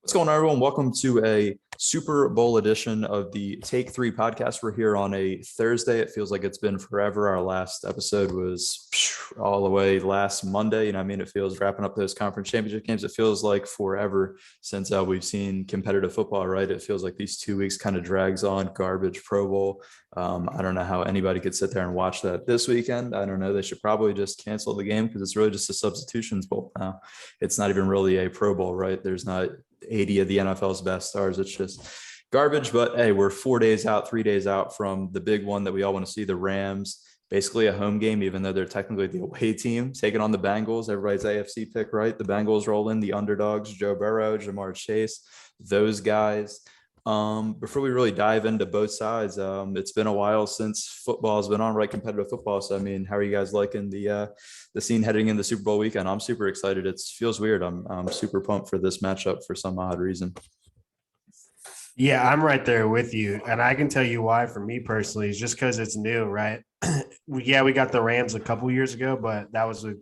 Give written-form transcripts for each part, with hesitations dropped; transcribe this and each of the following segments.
What's going on, everyone? Welcome to a Super Bowl edition of the Take Three podcast. We're here on a Thursday. It feels like it's been forever. Our last episode was all the way last Monday. It feels wrapping up those conference championship games. It feels like forever since we've seen competitive football, right? It feels like these 2 weeks kind of drags on. Garbage Pro Bowl. I don't know how anybody could sit there and watch that this weekend. I don't know. They should probably just cancel the game because it's really just a substitutions bowl now. It's not even really a Pro Bowl, right? There's not 80 of the NFL's best stars. It's just garbage. But hey, we're 4 days out, 3 days out from the big one that we all want to see, the Rams. Basically a home game, even though they're technically the away team, taking on the Bengals. Everybody's AFC pick, right? The Bengals roll in, the underdogs, Joe Burrow, Jamar Chase, those guys. Before we really dive into both sides, it's been a while since football has been on, right? Competitive football. So, how are you guys liking the scene heading in the Super Bowl weekend? I'm super excited. It feels weird. I'm super pumped for this matchup for some odd reason. Yeah, I'm right there with you. And I can tell you why for me personally is just because it's new, right? We got the Rams a couple years ago, but that was with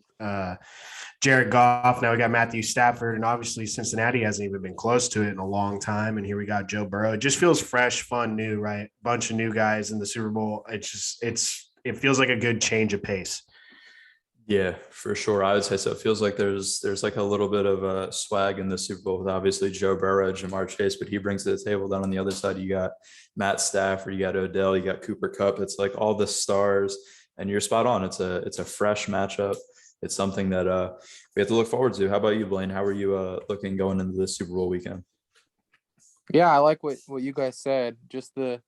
Jared Goff. Now we got Matthew Stafford, and obviously Cincinnati hasn't even been close to it in a long time. And here we got Joe Burrow. It just feels fresh, fun, new, right? Bunch of new guys in the Super Bowl. It feels like a good change of pace. Yeah, for sure. I would say so. It feels like there's like a little bit of a swag in the Super Bowl with obviously Joe Burrow, Jamar Chase, but he brings to the table. Then on the other side, you got Matt Stafford, you got Odell, you got Cooper Kupp. It's like all the stars, and you're spot on. It's a fresh matchup. It's something that we have to look forward to. How about you, Blaine? How are you looking going into the Super Bowl weekend? Yeah, I like what you guys said. Just the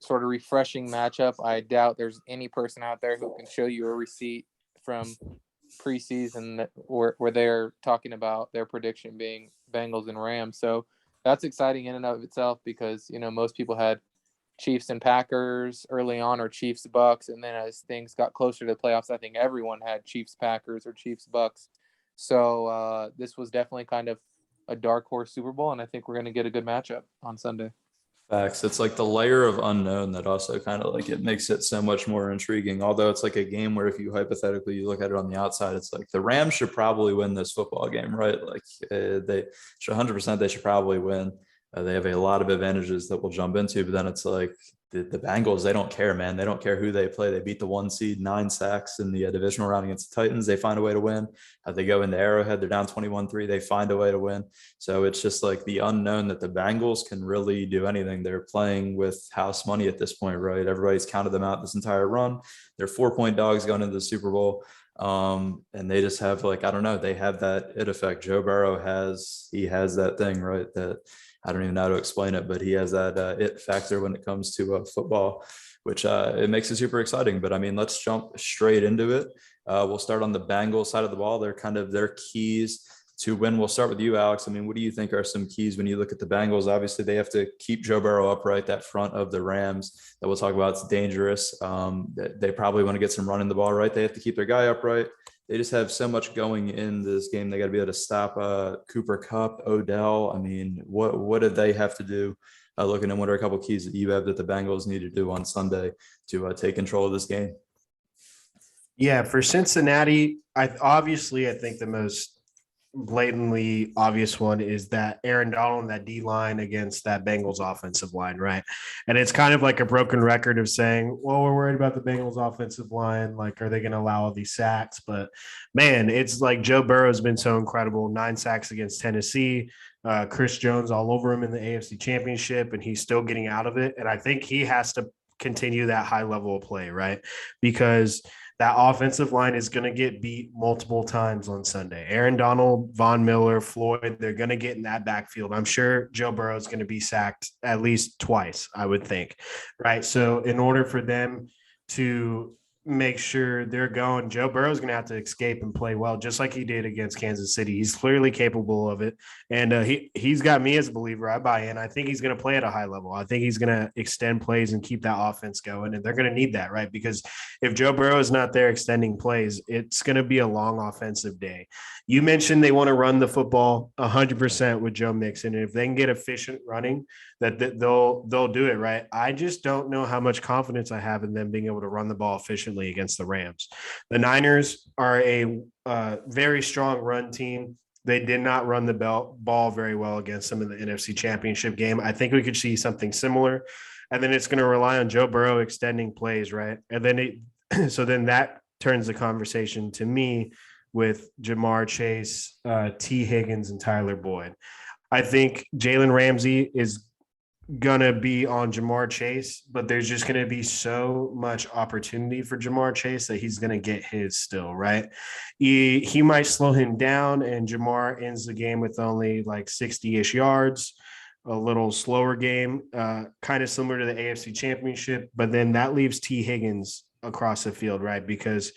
sort of refreshing matchup. I doubt there's any person out there who can show you a receipt from preseason where they're talking about their prediction being Bengals and Rams. So that's exciting in and of itself because, most people had Chiefs and Packers early on or Chiefs Bucks. And then as things got closer to the playoffs, I think everyone had Chiefs Packers or Chiefs Bucks. So this was definitely kind of a dark horse Super Bowl. And I think we're going to get a good matchup on Sunday. Facts. It's like the layer of unknown that also kind of like it makes it so much more intriguing. Although it's like a game where if you hypothetically you look at it on the outside, it's like the Rams should probably win this football game, right? Like they should 100%. They should probably win. They have a lot of advantages that we'll jump into, but then it's like the Bengals, they don't care, man. They don't care who they play. They beat the 1 seed, 9 sacks in the divisional round against the Titans. They find a way to win. They go into Arrowhead, they're down 21-3. They find a way to win. So it's just like the unknown that the Bengals can really do anything. They're playing with house money at this point, right? Everybody's counted them out this entire run. They're 4-point dogs going into the Super Bowl. And they just have like, I don't know, they have that it effect. Joe Burrow has that thing, right? That I don't even know how to explain it, but he has that it factor when it comes to football, which it makes it super exciting. But let's jump straight into it. We'll start on the Bengals side of the ball. They're kind of their keys to win. We'll start with you, Alex. What do you think are some keys when you look at the Bengals? Obviously, they have to keep Joe Burrow upright, that front of the Rams that we'll talk about. It's dangerous. They probably want to get some running the ball, right? They have to keep their guy upright. They just have so much going in this game. They got to be able to stop Cooper Kupp, Odell. What did they have to do? Looking at what are a couple of keys that you have that the Bengals need to do on Sunday to take control of this game? Yeah, for Cincinnati, I think the most blatantly obvious one is that Aaron Donald and that D line against that Bengals offensive line, right? And it's kind of like a broken record of saying, well, we're worried about the Bengals offensive line. Like, are they going to allow all these sacks? But man, it's like Joe Burrow has been so incredible. 9 sacks against Tennessee, Chris Jones all over him in the AFC Championship, and he's still getting out of it. And I think he has to continue that high level of play, right? Because that offensive line is going to get beat multiple times on Sunday. Aaron Donald, Von Miller, Floyd, they're going to get in that backfield. I'm sure Joe Burrow is going to be sacked at least twice, I would think, right? So in order for them to make sure they're going, Joe Burrow is going to have to escape and play well, just like he did against Kansas City. He's clearly capable of it. And he's got me as a believer. I buy in. I think he's going to play at a high level. I think he's going to extend plays and keep that offense going. And they're going to need that, right? Because if Joe Burrow is not there extending plays, it's going to be a long offensive day. You mentioned they want to run the football 100% with Joe Mixon. And if they can get efficient running, that they'll do it, right? I just don't know how much confidence I have in them being able to run the ball efficiently against the Rams. The Niners are a very strong run team. They did not run the ball very well against them in the NFC Championship game. I think we could see something similar. And then it's going to rely on Joe Burrow extending plays, right? And then so then that turns the conversation to me with Jamar Chase, T. Higgins, and Tyler Boyd. I think Jalen Ramsey is gonna be on Jamar Chase, but there's just gonna be so much opportunity for Jamar Chase that he's gonna get his still, right? He might slow him down, and Jamar ends the game with only like 60-ish yards, a little slower game, kind of similar to the AFC Championship, but then that leaves T. Higgins across the field, right? Because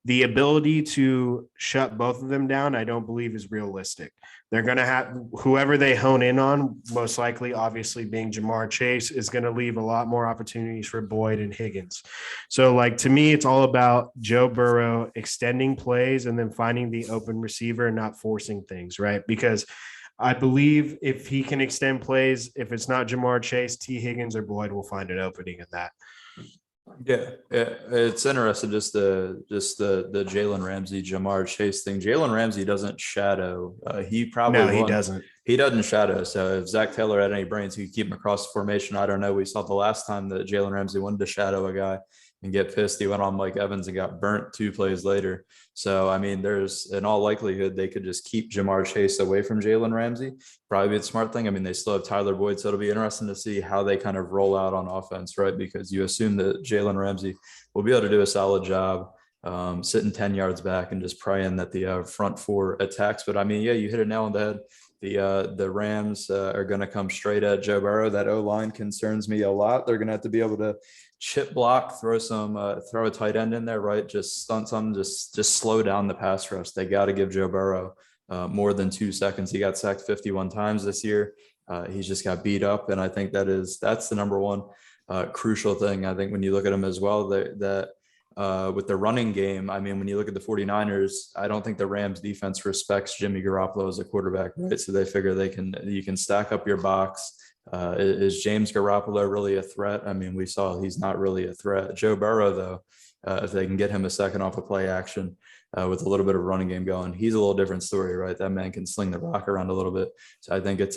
the ability to shut both of them down, I don't believe is realistic. They're going to have whoever they hone in on, most likely, obviously being Jamar Chase, is going to leave a lot more opportunities for Boyd and Higgins. So, like, to me, it's all about Joe Burrow extending plays and then finding the open receiver and not forcing things, right? Because I believe if he can extend plays, if it's not Jamar Chase, T. Higgins or Boyd will find an opening in that. Yeah, it's interesting. Just the Jalen Ramsey, Jamar Chase thing. Jalen Ramsey doesn't shadow. He doesn't. He doesn't shadow. So if Zach Taylor had any brains, he could keep him across the formation. I don't know. We saw the last time that Jalen Ramsey wanted to shadow a guy and get pissed. He went on Mike Evans and got burnt 2 plays later. So, I mean, there's in all likelihood, they could just keep Jamar Chase away from Jalen Ramsey. Probably be the smart thing. I mean, they still have Tyler Boyd. So it'll be interesting to see how they kind of roll out on offense, right? Because you assume that Jalen Ramsey will be able to do a solid job sitting 10 yards back and just praying that the front 4 attacks. But I mean, yeah, you hit it nail on the head. The Rams are going to come straight at Joe Burrow. That O-line concerns me a lot. They're going to have to be able to chip block, throw a tight end in there, right? Just stunt some, just slow down the pass rush. They got to give Joe Burrow more than 2 seconds. He got sacked 51 times this year. He's just got beat up, and I think that's the number one crucial thing. I think when you look at him as well, that with the running game, I mean, when you look at the 49ers, I don't think the Rams defense respects Jimmy Garoppolo as a quarterback, right? So they figure you can stack up your box. Is James Garoppolo really a threat? I mean, we saw he's not really a threat. Joe Burrow, though, if they can get him a second off of play action with a little bit of running game going, he's a little different story, right? That man can sling the rock around a little bit. So I think it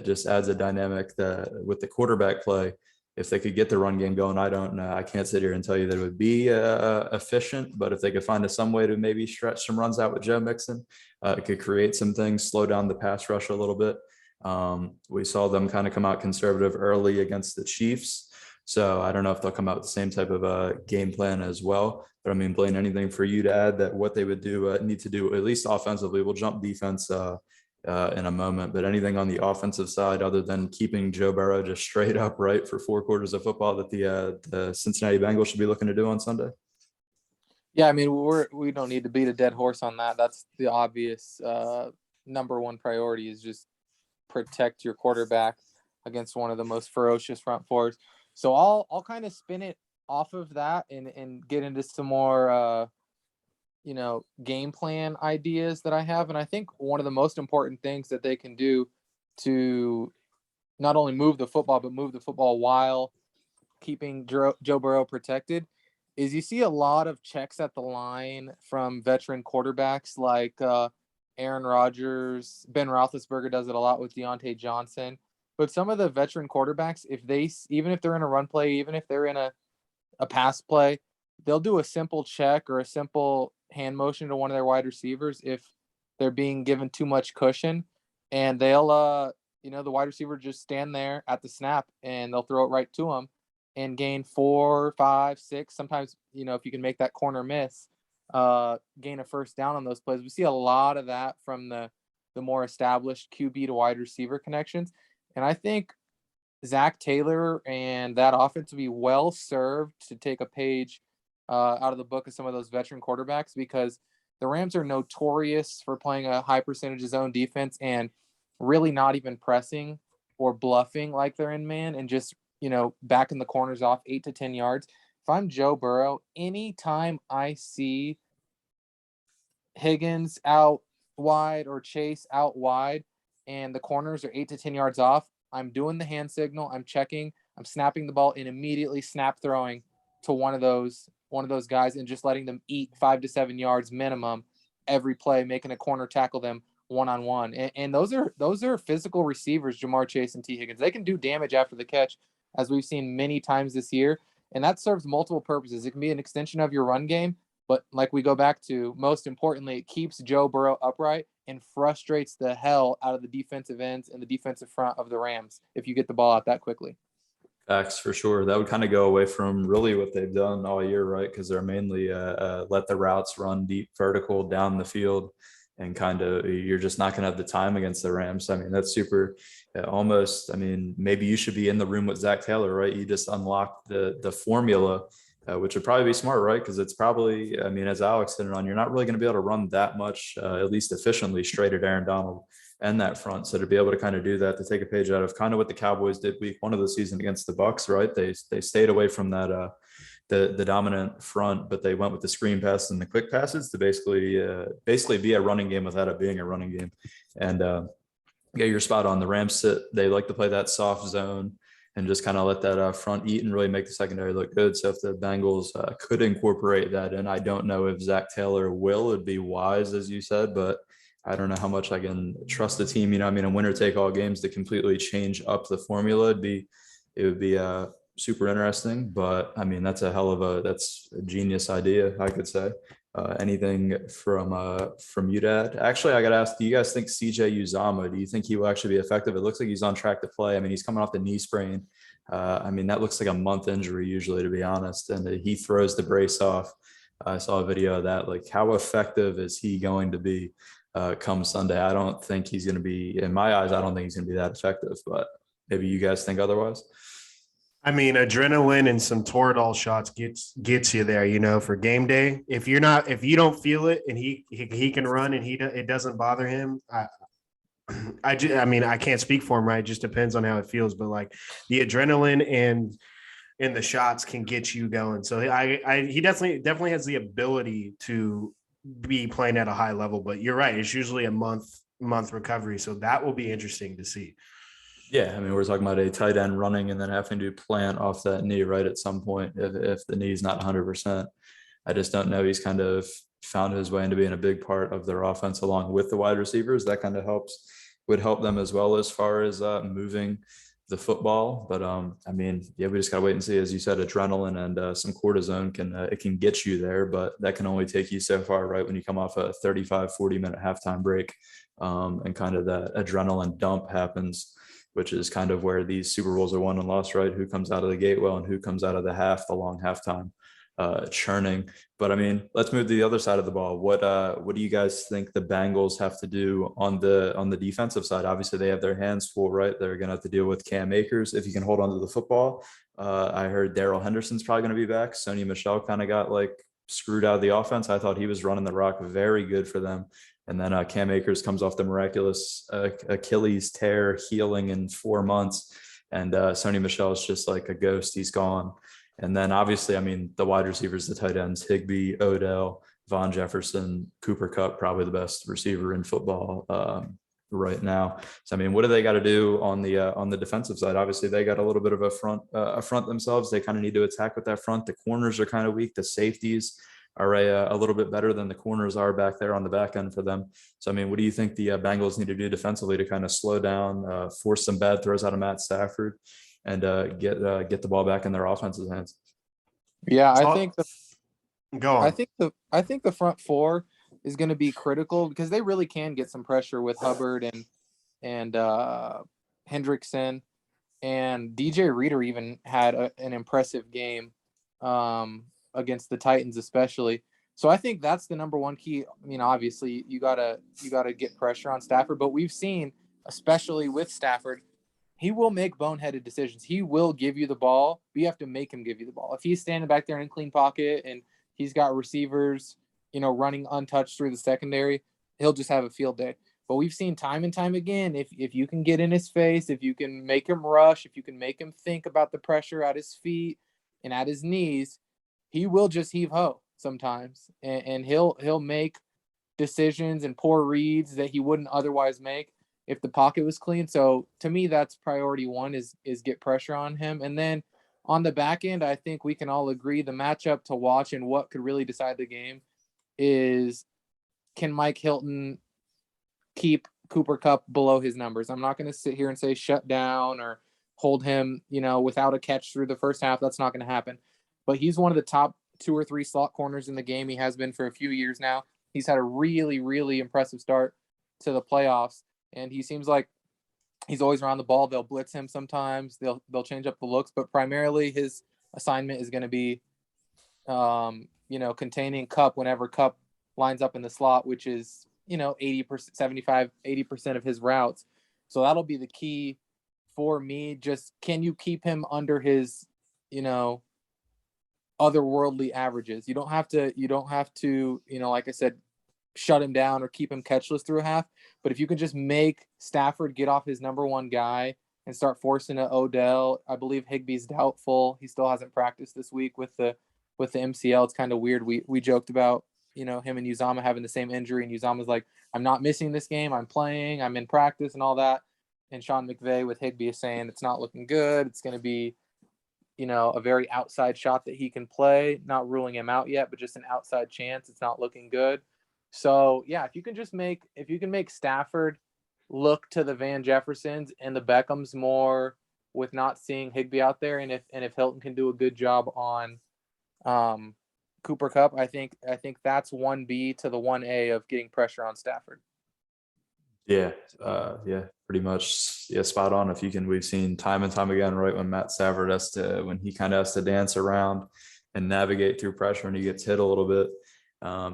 just adds a dynamic that with the quarterback play, if they could get the run game going, I don't know. I can't sit here and tell you that it would be efficient, but if they could find some way to maybe stretch some runs out with Joe Mixon, it could create some things, slow down the pass rush a little bit. We saw them kind of come out conservative early against the Chiefs. So I don't know if they'll come out with the same type of game plan as well. But I mean, Blaine, anything for you to add that what they would need to do, at least offensively? We'll jump defense in a moment, but anything on the offensive side other than keeping Joe Burrow just straight up right for 4 quarters of football that the Cincinnati Bengals should be looking to do on Sunday? Yeah, I mean, we don't need to beat a dead horse on that. That's the obvious number one priority is just protect your quarterback against one of the most ferocious front fours. So I'll kind of spin it off of that and get into some more game plan ideas that I have. And I think one of the most important things that they can do to not only move the football, but move the football while keeping Joe Burrow protected is you see a lot of checks at the line from veteran quarterbacks like Aaron Rodgers. Ben Roethlisberger does it a lot with Deontay Johnson. But some of the veteran quarterbacks, even if they're in a run play, even if they're in a pass play, they'll do a simple check or a simple hand motion to one of their wide receivers if they're being given too much cushion, and they'll the wide receiver just stand there at the snap and they'll throw it right to them and gain 4, 5, 6. Sometimes, if you can make that corner miss, gain a first down on those plays. We see a lot of that from the more established QB to wide receiver connections. And I think Zach Taylor and that offense would be well served to take a page out of the book of some of those veteran quarterbacks, because the Rams are notorious for playing a high percentage of zone defense and really not even pressing or bluffing like they're in man and just, backing the corners off 8 to 10 yards. If I'm Joe Burrow, anytime I see Higgins out wide or Chase out wide and the corners are 8 to 10 yards off, I'm doing the hand signal, I'm checking, I'm snapping the ball and immediately snap throwing to one of those guys and just letting them eat 5 to 7 yards minimum every play, making a corner tackle them one-on-one. And those are physical receivers, Jamar Chase and T. Higgins. They can do damage after the catch, as we've seen many times this year. And that serves multiple purposes. It can be an extension of your run game, but like we go back to, most importantly, it keeps Joe Burrow upright and frustrates the hell out of the defensive ends and the defensive front of the Rams if you get the ball out that quickly. Facts for sure. That would kind of go away from really what they've done all year, right? Because they're mainly let the routes run deep vertical down the field, and kind of you're just not going to have the time against the Rams. I mean, that's super almost. I mean, maybe you should be in the room with Zach Taylor, right? You just unlock the formula, which would probably be smart, right? Because it's probably, I mean, as Alex hit it on, you're not really going to be able to run that much, at least efficiently, straight at Aaron Donald and that front. So to be able to kind of do that, to take a page out of kind of what the Cowboys did week 1 of the season against the Bucs, right? They stayed away from that the dominant front, but they went with the screen pass and the quick passes to basically be a running game without it being a running game. And yeah, you're spot on. The Rams they like to play that soft zone and just kind of let that front eat and really make the secondary look good. So if the Bengals could incorporate that in, I don't know if Zach Taylor will. It'd be wise, as you said, but I don't know how much I can trust the team. You know, I mean, a winner take all games to completely change up the formula. It would be super interesting, but I mean, that's a genius idea, I could say. Anything from you, Dad? Actually, I got to ask, do you guys think CJ Uzama, do you think he will actually be effective? It looks like he's on track to play. I mean, he's coming off the knee sprain. I mean, that looks like a month injury usually, to be honest. And he throws the brace off. I saw a video of that. Like, how effective is he going to be come Sunday? I don't think he's going to be, in my eyes, I don't think he's going to be that effective, but maybe you guys think otherwise. I mean, adrenaline and some Toradol shots gets you there, you know, for game day. If you don't feel it and he can run and it doesn't bother him, I mean, I can't speak for him, right? It just depends on how it feels, but like the adrenaline and the shots can get you going. So he definitely has the ability to be playing at a high level, but you're right. It's usually a month recovery. So that will be interesting to see. Yeah, I mean, we're talking about a tight end running and then having to plant off that knee right at some point if the knee's not 100%. I just don't know. He's kind of found his way into being a big part of their offense along with the wide receivers. That kind of would help them as well as far as moving the football. But I mean, yeah, we just gotta wait and see. As you said, adrenaline and some cortisone can get you there, but that can only take you so far, right? When you come off a 35-40 minute halftime break and kind of that adrenaline dump happens, which is kind of where these Super Bowls are won and lost, right? Who comes out of the gate well and who comes out of the long halftime churning. But I mean, let's move to the other side of the ball. What do you guys think the Bengals have to do on the defensive side? Obviously, they have their hands full, right? They're going to have to deal with Cam Akers if you can hold on to the football. I heard Darrell Henderson's probably going to be back. Sony Michel kind of got like screwed out of the offense. I thought he was running the rock very good for them. And then Cam Akers comes off the miraculous Achilles tear healing in 4 months. And Sony Michel is just like a ghost. He's gone. And then obviously, I mean, the wide receivers, the tight ends, Higbee, Odell, Von Jefferson, Cooper Kupp, probably the best receiver in football right now. So, I mean, what do they got to do on the defensive side? Obviously, they got a little bit of a front themselves. They kind of need to attack with that front. The corners are kind of weak. The safeties are a little bit better than the corners are back there on the back end for them. So, I mean, what do you think the Bengals need to do defensively to kind of slow down, force some bad throws out of Matt Stafford, and get the ball back in their offense's hands? Yeah, I think the front four is going to be critical because they really can get some pressure with Hubbard and Hendrickson, and DJ Reader even had an impressive game against the Titans, especially. So I think that's the number one key. I mean, obviously you gotta get pressure on Stafford, but we've seen, especially with Stafford, he will make boneheaded decisions. He will give you the ball, but you have to make him give you the ball. If he's standing back there in a clean pocket and he's got receivers, you know, running untouched through the secondary, he'll just have a field day. But we've seen time and time again, if you can get in his face, if you can make him rush, if you can make him think about the pressure at his feet and at his knees, he will just heave ho sometimes. And he'll make decisions and poor reads that he wouldn't otherwise make if the pocket was clean. So to me, that's priority one is get pressure on him. And then on the back end, I think we can all agree the matchup to watch and what could really decide the game is, can Mike Hilton keep Cooper Kupp below his numbers. I'm not going to sit here and say shut down or hold him, without a catch through the first half. That's not going to happen. But he's one of the top 2 or 3 slot corners in the game. He has been for a few years now. He's had a really, really impressive start to the playoffs, and he seems like he's always around the ball. They'll blitz him sometimes. They'll change up the looks, but primarily his assignment is going to be, containing Kupp whenever Kupp lines up in the slot, which is, 80%, 75, 80% of his routes. So that'll be the key for me. Just, can you keep him under his, otherworldly averages? You don't have to, like I said, shut him down or keep him catchless through a half. But if you can just make Stafford get off his number one guy and start forcing a Odell, I believe Higbee's doubtful. He still hasn't practiced this week with the MCL. It's kind of weird. We joked about, him and Uzama having the same injury, and Uzama's like, I'm not missing this game. I'm playing. I'm in practice and all that. And Sean McVay with Higbee is saying it's not looking good. It's going to be, a very outside shot that he can play, not ruling him out yet, but just an outside chance. It's not looking good. So yeah, if you can make Stafford look to the Van Jeffersons and the Beckhams more with not seeing Higbee out there, and if Hilton can do a good job on Cooper Kupp, I think that's 1B to the 1A of getting pressure on Stafford. Yeah, pretty much. Yeah, spot on. If you can, we've seen time and time again, right, when Matt Stafford when he kind of has to dance around and navigate through pressure and he gets hit a little bit,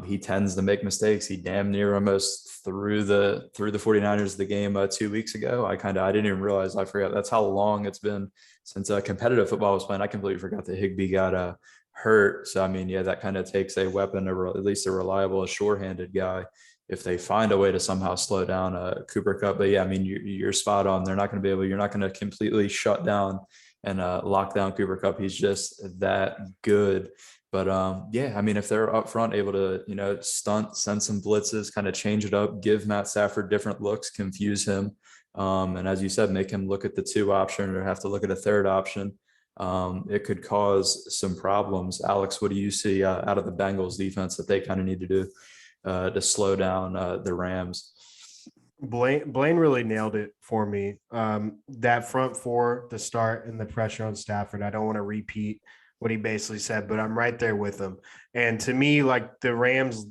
he tends to make mistakes. He damn near almost threw the 49ers the game 2 weeks ago. I didn't even realize. I forgot that's how long it's been since competitive football was playing. I completely forgot that Higbee got hurt. So I mean, yeah, that kind of takes a weapon, or at least a reliable, sure-handed guy, if they find a way to somehow slow down Cooper Kupp. But yeah, I mean, you're spot on. They're not going to be able. You're not going to completely shut down and lock down Cooper Kupp. He's just that good. But yeah, I mean, if they're up front able to, stunt, send some blitzes, kind of change it up, give Matt Stafford different looks, confuse him. And as you said, make him look at the 2 option or have to look at a 3rd option. It could cause some problems. Alex, what do you see out of the Bengals defense that they kind of need to do to slow down the Rams? Blaine really nailed it for me. That front 4, the start and the pressure on Stafford. I don't want to repeat what he basically said, but I'm right there with him. And to me, like, the Rams,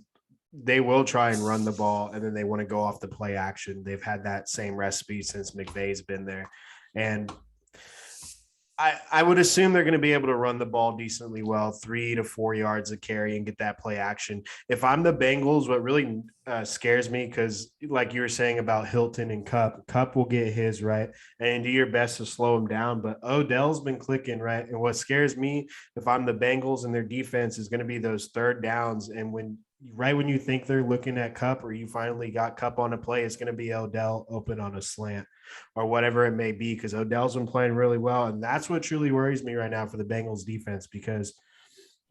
they will try and run the ball, and then they want to go off the play action. They've had that same recipe since McVay's been there. And I would assume they're going to be able to run the ball decently well, 3 to 4 yards of carry, and get that play action. If I'm the Bengals, what really scares me, because like you were saying about Hilton and Kupp will get his, right, and do your best to slow him down. But Odell's been clicking, right? And what scares me, if I'm the Bengals and their defense, is going to be those 3rd downs. And when you think they're looking at Kupp, or you finally got Kupp on a play, it's going to be Odell open on a slant or whatever it may be, because Odell's been playing really well. And that's what truly worries me right now for the Bengals defense, because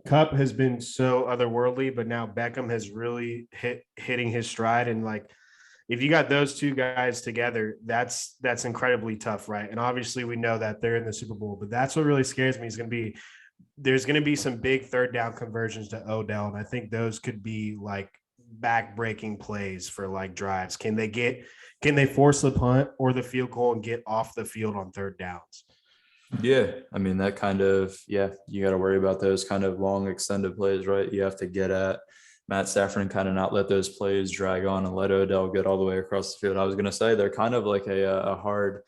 Kupp has been so otherworldly, but now Beckham has really hitting his stride. And like, if you got those 2 guys together, that's incredibly tough, right? And obviously we know that they're in the Super Bowl, but that's what really scares me, is there's going to be some big 3rd down conversions to Odell. And I think those could be like back-breaking plays for like drives. Can they force the punt or the field goal and get off the field on 3rd downs? Yeah, I mean, that kind of, yeah, you got to worry about those kind of long extended plays, right? You have to get at Matt Stafford and kind of not let those plays drag on and let Odell get all the way across the field. I was going to say they're kind of like a hard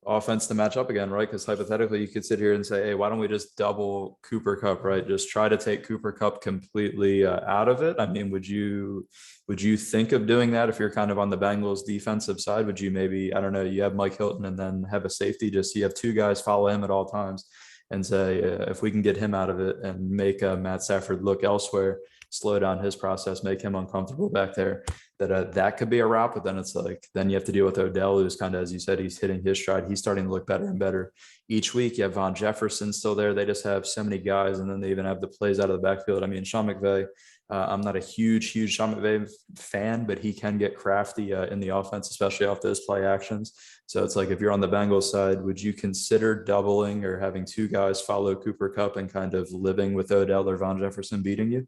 offense to match up again, right? Because hypothetically, you could sit here and say, hey, why don't we just double Cooper Kupp, right? Just try to take Cooper Kupp completely out of it. I mean, would you think of doing that if you're kind of on the Bengals defensive side? Would you maybe, I don't know, you have Mike Hilton and then have a safety, just you have 2 guys follow him at all times, and say, if we can get him out of it and make Matt Stafford look elsewhere, slow down his process, make him uncomfortable back there, that could be a route. But then it's like, then you have to deal with Odell, who's kind of, as you said, he's hitting his stride. He's starting to look better and better each week. You have Von Jefferson still there. They just have so many guys, and then they even have the plays out of the backfield. I mean, Sean McVay, I'm not a huge Sean McVay fan, but he can get crafty in the offense, especially off those play actions. So it's like, if you're on the Bengals side, would you consider doubling or having 2 guys follow Cooper Kupp and kind of living with Odell or Von Jefferson beating you?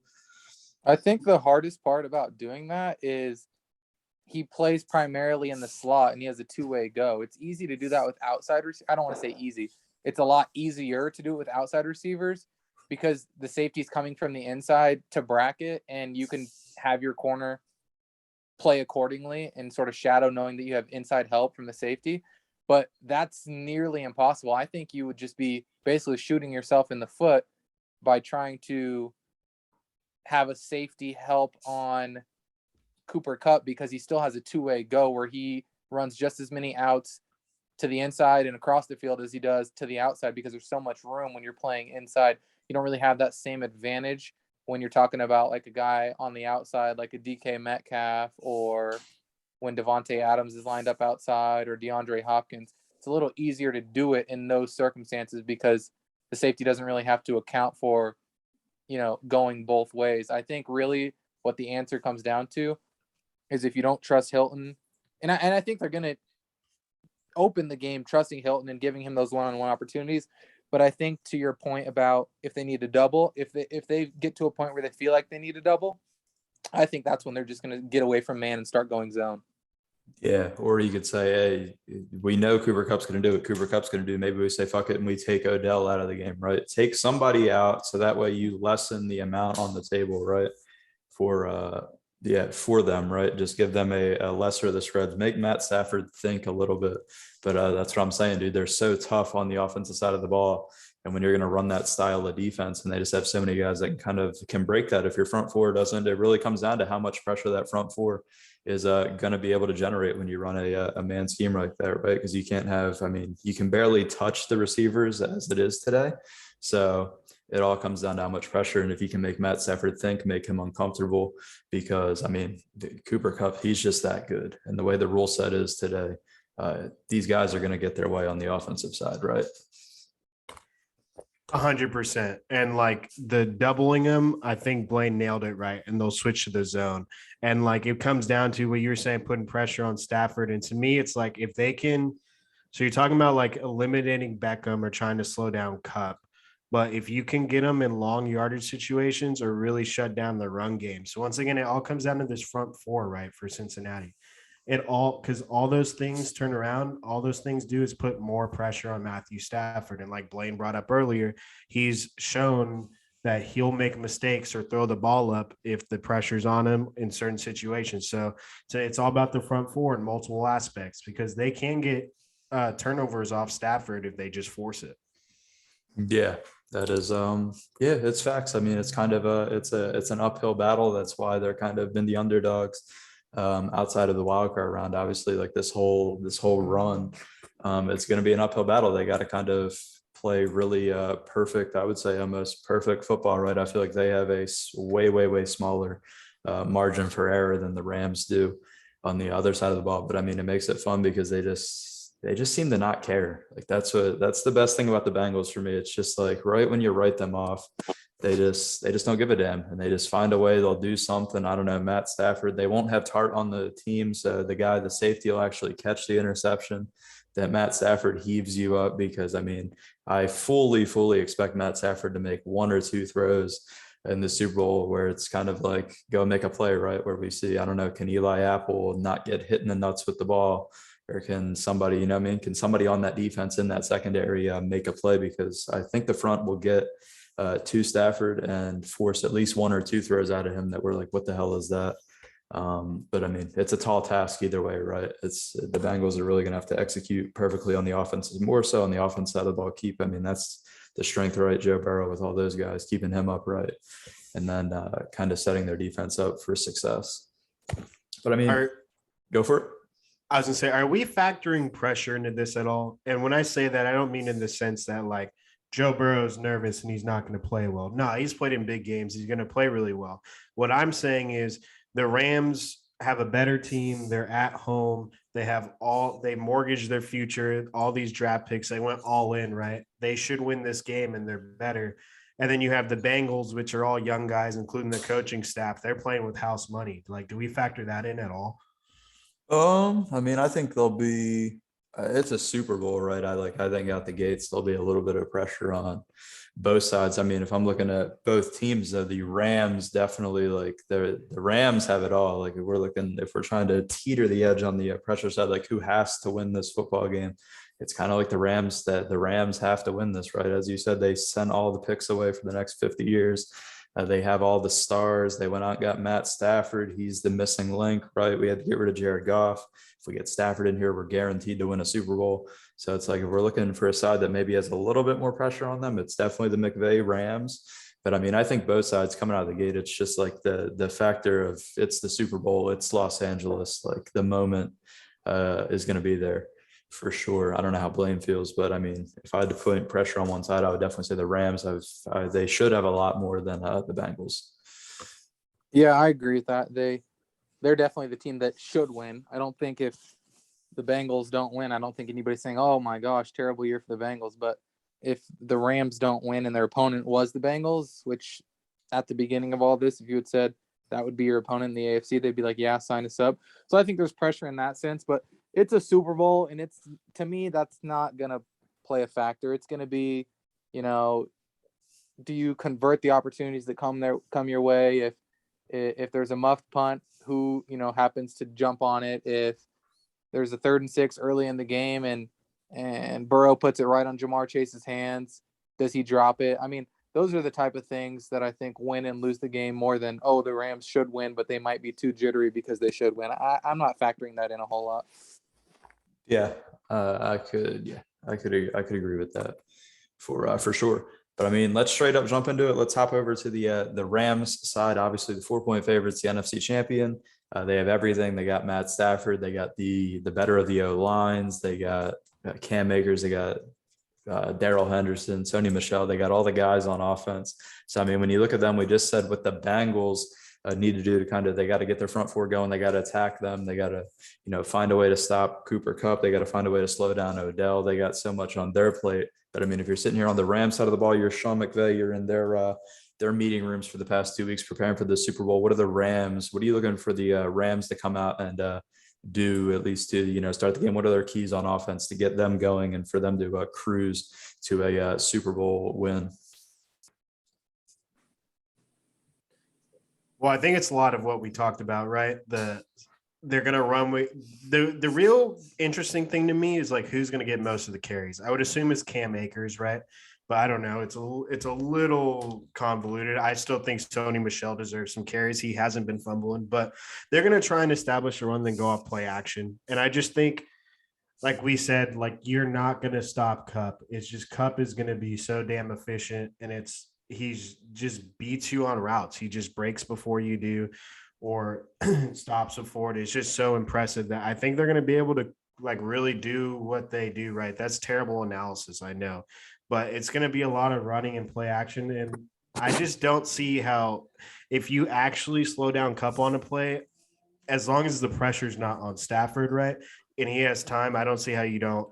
I think the hardest part about doing that is he plays primarily in the slot and he has a two-way go. It's easy to do that with outside. I don't want to say easy. It's a lot easier to do it with outside receivers because the safety's coming from the inside to bracket, and you can have your corner play accordingly and sort of shadow knowing that you have inside help from the safety. But that's nearly impossible. I think you would just be basically shooting yourself in the foot by trying to have a safety help on Cooper Kupp because he still has a two-way go where he runs just as many outs to the inside and across the field as he does to the outside because there's so much room when you're playing inside. You don't really have that same advantage when you're talking about like a guy on the outside like a DK Metcalf or when Devontae Adams is lined up outside or DeAndre Hopkins. It's a little easier to do it in those circumstances because the safety doesn't really have to account for, going both ways. I think really what the answer comes down to is if you don't trust Hilton, and I think they're going to open the game trusting Hilton and giving him those one-on-one opportunities. But I think to your point about if they need a double, if they get to a point where they feel like they need a double, I think that's when they're just going to get away from man and start going zone. Yeah, or you could say, hey, we know Cooper Kupp's going to do what Cooper Kupp's going to do. Maybe we say, fuck it, and we take Odell out of the game, right? Take somebody out so that way you lessen the amount on the table, right? For them, right? Just give them a lesser of the spreads. Make Matt Stafford think a little bit. But that's what I'm saying, dude. They're so tough on the offensive side of the ball. And when you're going to run that style of defense, and they just have so many guys that can break that. If your front four doesn't, it really comes down to how much pressure that front four is going to be able to generate when you run a man scheme like that, right? Because you can barely touch the receivers as it is today. So it all comes down to how much pressure. And if you can make Matt Stafford think, make him uncomfortable, because Cooper Kupp, he's just that good. And the way the rule set is today, these guys are going to get their way on the offensive side, right? 100%. And like the doubling them, I think Blaine nailed it right. And they'll switch to the zone. And like it comes down to what you were saying, putting pressure on Stafford. And to me, it's like if they can, so you're talking about like eliminating Beckham or trying to slow down Kupp. But if you can get them in long yardage situations or really shut down the run game. So once again, it all comes down to this front four, right, for Cincinnati. Because all those things turn around, all those things do is put more pressure on Matthew Stafford. And like Blaine brought up earlier, he's shown that he'll make mistakes or throw the ball up if the pressure's on him in certain situations. So it's all about the front four in multiple aspects because they can get turnovers off Stafford if they just force it. Yeah, that is, it's facts. It's kind of it's an uphill battle. That's why they're kind of been the underdogs outside of the wild card round. Obviously, like this whole run, it's going to be an uphill battle. They got to kind of play really perfect, I would say almost perfect football, right? I feel like they have a way smaller margin for error than the Rams do on the other side of the ball. But it makes it fun because they just seem to not care. Like that's the best thing about the Bengals for me. It's just like right when you write them off, they just don't give a damn, and they just find a way. They'll do something. I don't know, Matt Stafford. They won't have Tart on the team, so the safety will actually catch the interception that Matt Stafford heaves you up. Because I fully expect Matt Stafford to make one or two throws in the Super Bowl where it's kind of like go make a play, right? Where we see, I don't know, can Eli Apple not get hit in the nuts with the ball? Or can somebody, can somebody on that defense in that secondary make a play? Because I think the front will get to Stafford and force at least one or two throws out of him that we're like, what the hell is that? But it's a tall task either way, right? It's the Bengals are really going to have to execute perfectly on the offense, more so on the offense side of the ball. That's the strength, right? Joe Burrow with all those guys, keeping him upright, and then kind of setting their defense up for success. But go for it. I was gonna say, are we factoring pressure into this at all? And when I say that, I don't mean in the sense that like Joe Burrow's nervous and he's not going to play well. No, he's played in big games. He's going to play really well. What I'm saying is the Rams have a better team. They're at home. They mortgaged their future, all these draft picks. They went all in, right? They should win this game and they're better. And then you have the Bengals, which are all young guys, including the coaching staff. They're playing with house money. Like, do we factor that in at all? I think they'll be It's a Super Bowl, right? I think out the gates there'll be a little bit of pressure on both sides. I mean, if I'm looking at both teams, the Rams definitely like the Rams have it all. Like if we're trying to teeter the edge on the pressure side, like who has to win this football game? It's kind of like the Rams, that the Rams have to win this, right? As you said, they sent all the picks away for the next 50 years. They have all the stars. They went out and got Matt Stafford. He's the missing link, right? We had to get rid of Jared Goff. If we get Stafford in here, we're guaranteed to win a Super Bowl. So it's like if we're looking for a side that maybe has a little bit more pressure on them, it's definitely the McVay Rams. But I mean, I think both sides coming out of the gate, it's just like the factor of it's the Super Bowl, it's Los Angeles, like the moment is going to be there for sure. I don't know how Blaine feels, but I mean, if I had to put pressure on one side, I would definitely say the Rams they should have a lot more than the Bengals. Yeah, I agree with that. They're definitely the team that should win. I don't think if the Bengals don't win, I don't think anybody's saying, "Oh my gosh, terrible year for the Bengals." But if the Rams don't win and their opponent was the Bengals, which at the beginning of all this, if you had said that would be your opponent in the AFC, they'd be like, "Yeah, sign us up." So I think there's pressure in that sense, but it's a Super Bowl, and it's, to me, that's not gonna play a factor. It's gonna be, you know, do you convert the opportunities that come your way? If there's a muffed punt, who happens to jump on it? If there's a 3rd and 6 early in the game and Burrow puts it right on Jamar Chase's hands, does he drop it? I mean, those are the type of things that I think win and lose the game more than, oh, the Rams should win, but they might be too jittery because they should win. I'm not factoring that in a whole lot. Yeah, I could agree with that for sure. But I mean, let's straight up jump into it. Let's hop over to the Rams side. Obviously, the 4-point favorites, the NFC champion. They have everything. They got Matt Stafford. They got the better of the O lines. They got Cam Akers. They got Darrell Henderson, Sony Michel. They got all the guys on offense. So I mean, when you look at them, we just said what the Bengals need to do to they got to get their front four going. They got to attack them. They got to find a way to stop Cooper Kupp. They got to find a way to slow down Odell. They got so much on their plate. But I mean, if you're sitting here on the Rams side of the ball, you're Sean McVay. You're in their meeting rooms for the past 2 weeks preparing for the Super Bowl. What are the Rams? What are you looking for the Rams to come out and do, at least to start the game? What are their keys on offense to get them going and for them to cruise to a Super Bowl win? Well, I think it's a lot of what we talked about, right? They're going to run with the real interesting thing to me is like who's going to get most of the carries. I would assume it's Cam Akers, right? But I don't know. It's a little convoluted. I still think Sony Michel deserves some carries. He hasn't been fumbling, but they're going to try and establish a run, then go off play action. And I just think, like we said, like you're not going to stop Kupp. It's just Kupp is going to be so damn efficient, and he's just beats you on routes. He just breaks before you do, or stops before it. It's just so impressive that I think they're going to be able to like really do what they do right. That's terrible analysis, I know, but it's going to be a lot of running and play action. And I just don't see how, if you actually slow down Kupp on a play, as long as the pressure's not on Stafford, right, and he has time, I don't see how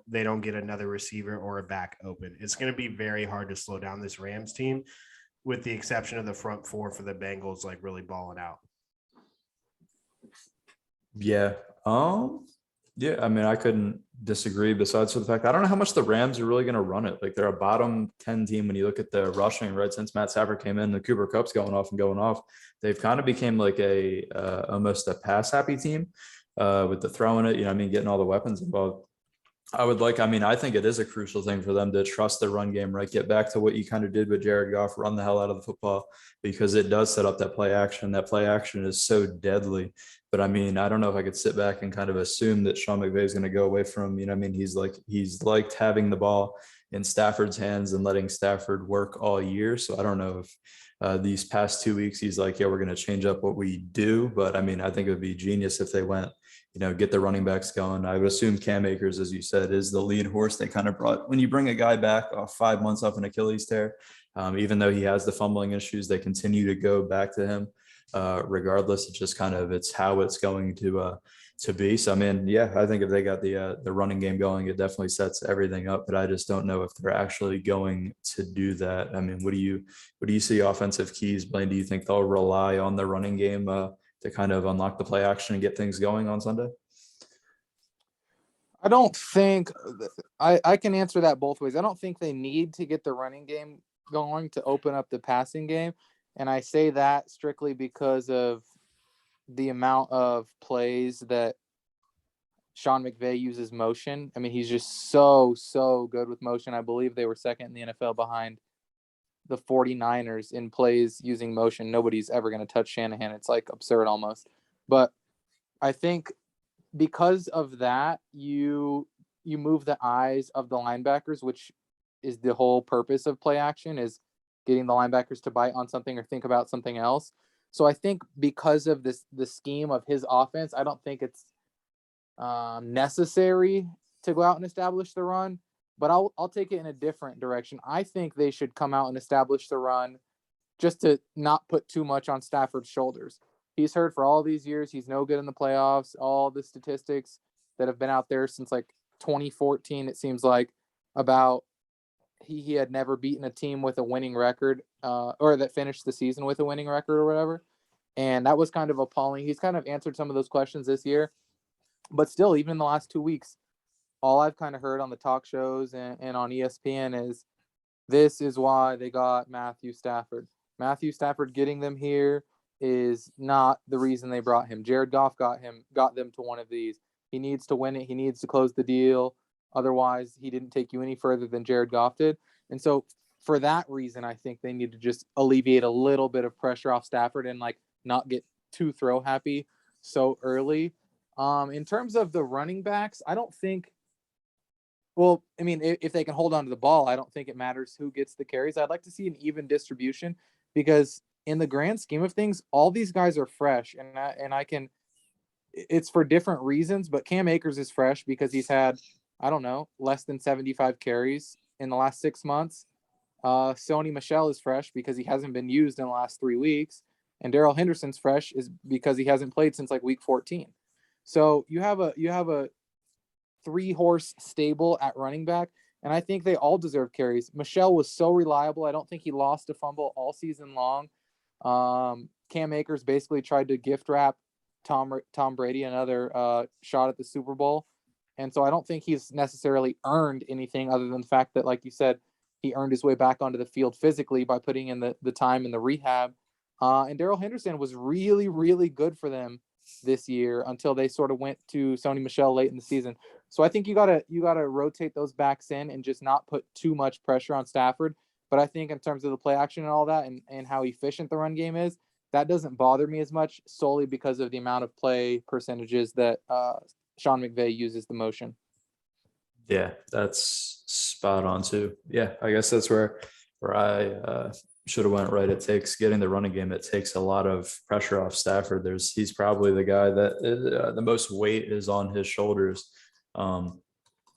they don't get another receiver or a back open. It's going to be very hard to slow down this Rams team, with the exception of the front four for the Bengals, like really balling out. Yeah. Yeah, I mean, I couldn't disagree, besides for the fact I don't know how much the Rams are really going to run it. Like they're a bottom 10 team when you look at the rushing, right? Since Matt Stafford came in, the Cooper Kupp's going off. They've kind of became like almost a pass happy team with the throwing it, getting all the weapons involved. I think it is a crucial thing for them to trust the run game, right? Get back to what you kind of did with Jared Goff, run the hell out of the football, because it does set up that play action. That play action is so deadly. But I mean, I don't know if I could sit back and kind of assume that Sean McVay is going to go away from, he's liked having the ball in Stafford's hands and letting Stafford work all year. So I don't know if these past 2 weeks he's like, yeah, we're going to change up what we do. But I mean, I think it would be genius if they went, get the running backs going. I would assume Cam Akers, as you said, is the lead horse they kind of brought. When you bring a guy back off 5 months off an Achilles tear, even though he has the fumbling issues, they continue to go back to him regardless. It's just it's how it's going to be. So, I mean, yeah, I think if they got the running game going, it definitely sets everything up, but I just don't know if they're actually going to do that. I mean, what do you see offensive keys, Blaine? Do you think they'll rely on the running game to kind of unlock the play action and get things going on Sunday? I don't think I can answer that both ways. I don't think they need to get the running game going to open up the passing game. And I say that strictly because of the amount of plays that Sean McVay uses motion. I mean, he's just so good with motion. I believe they were second in the NFL behind the 49ers in plays using motion. Nobody's ever going to touch Shanahan. It's like absurd almost. But I think because of that, you move the eyes of the linebackers, which is the whole purpose of play action, is getting the linebackers to bite on something or think about something else. So I think because of the scheme of his offense, I don't think it's necessary to go out and establish the run. But I'll take it in a different direction. I think they should come out and establish the run just to not put too much on Stafford's shoulders. He's heard for all these years he's no good in the playoffs. All the statistics that have been out there since like 2014, it seems like, about he had never beaten a team with a winning record, or that finished the season with a winning record or whatever. And that was kind of appalling. He's kind of answered some of those questions this year. But still, even in the last 2 weeks, all I've kind of heard on the talk shows and on ESPN is this is why they got Matthew Stafford. Matthew Stafford getting them here is not the reason they brought him. Jared Goff got them to one of these. He needs to win it. He needs to close the deal. Otherwise, he didn't take you any further than Jared Goff did. And so for that reason, I think they need to just alleviate a little bit of pressure off Stafford and like not get too throw happy so early. In terms of the running backs, I don't think, well, I mean, if they can hold on to the ball, I don't think it matters who gets the carries. I'd like to see an even distribution because in the grand scheme of things, all these guys are fresh, and I can. It's for different reasons, but Cam Akers is fresh because he's had, I don't know, less than 75 carries in the last 6 months. Sony Michel is fresh because he hasn't been used in the last 3 weeks, and Darrell Henderson's fresh is because he hasn't played since like week 14. So you have a 3-horse stable at running back, and I think they all deserve carries. Michelle was so reliable. I don't think he lost a fumble all season long. Cam Akers basically tried to gift wrap Tom Brady another shot at the Super Bowl, and so I don't think he's necessarily earned anything other than the fact that, like you said, he earned his way back onto the field physically by putting in the time in the rehab. And Darrell Henderson was really, really good for them this year until they sort of went to Sony Michel late in the season. So I think you gotta rotate those backs in and just not put too much pressure on Stafford. But I think in terms of the play action and all that and how efficient the run game is, that doesn't bother me as much solely because of the amount of play percentages that Sean McVay uses the motion. Yeah, that's spot on too. Yeah, I guess that's where I should have went right. It takes getting the running game. It takes a lot of pressure off Stafford. He's probably the guy that the most weight is on his shoulders.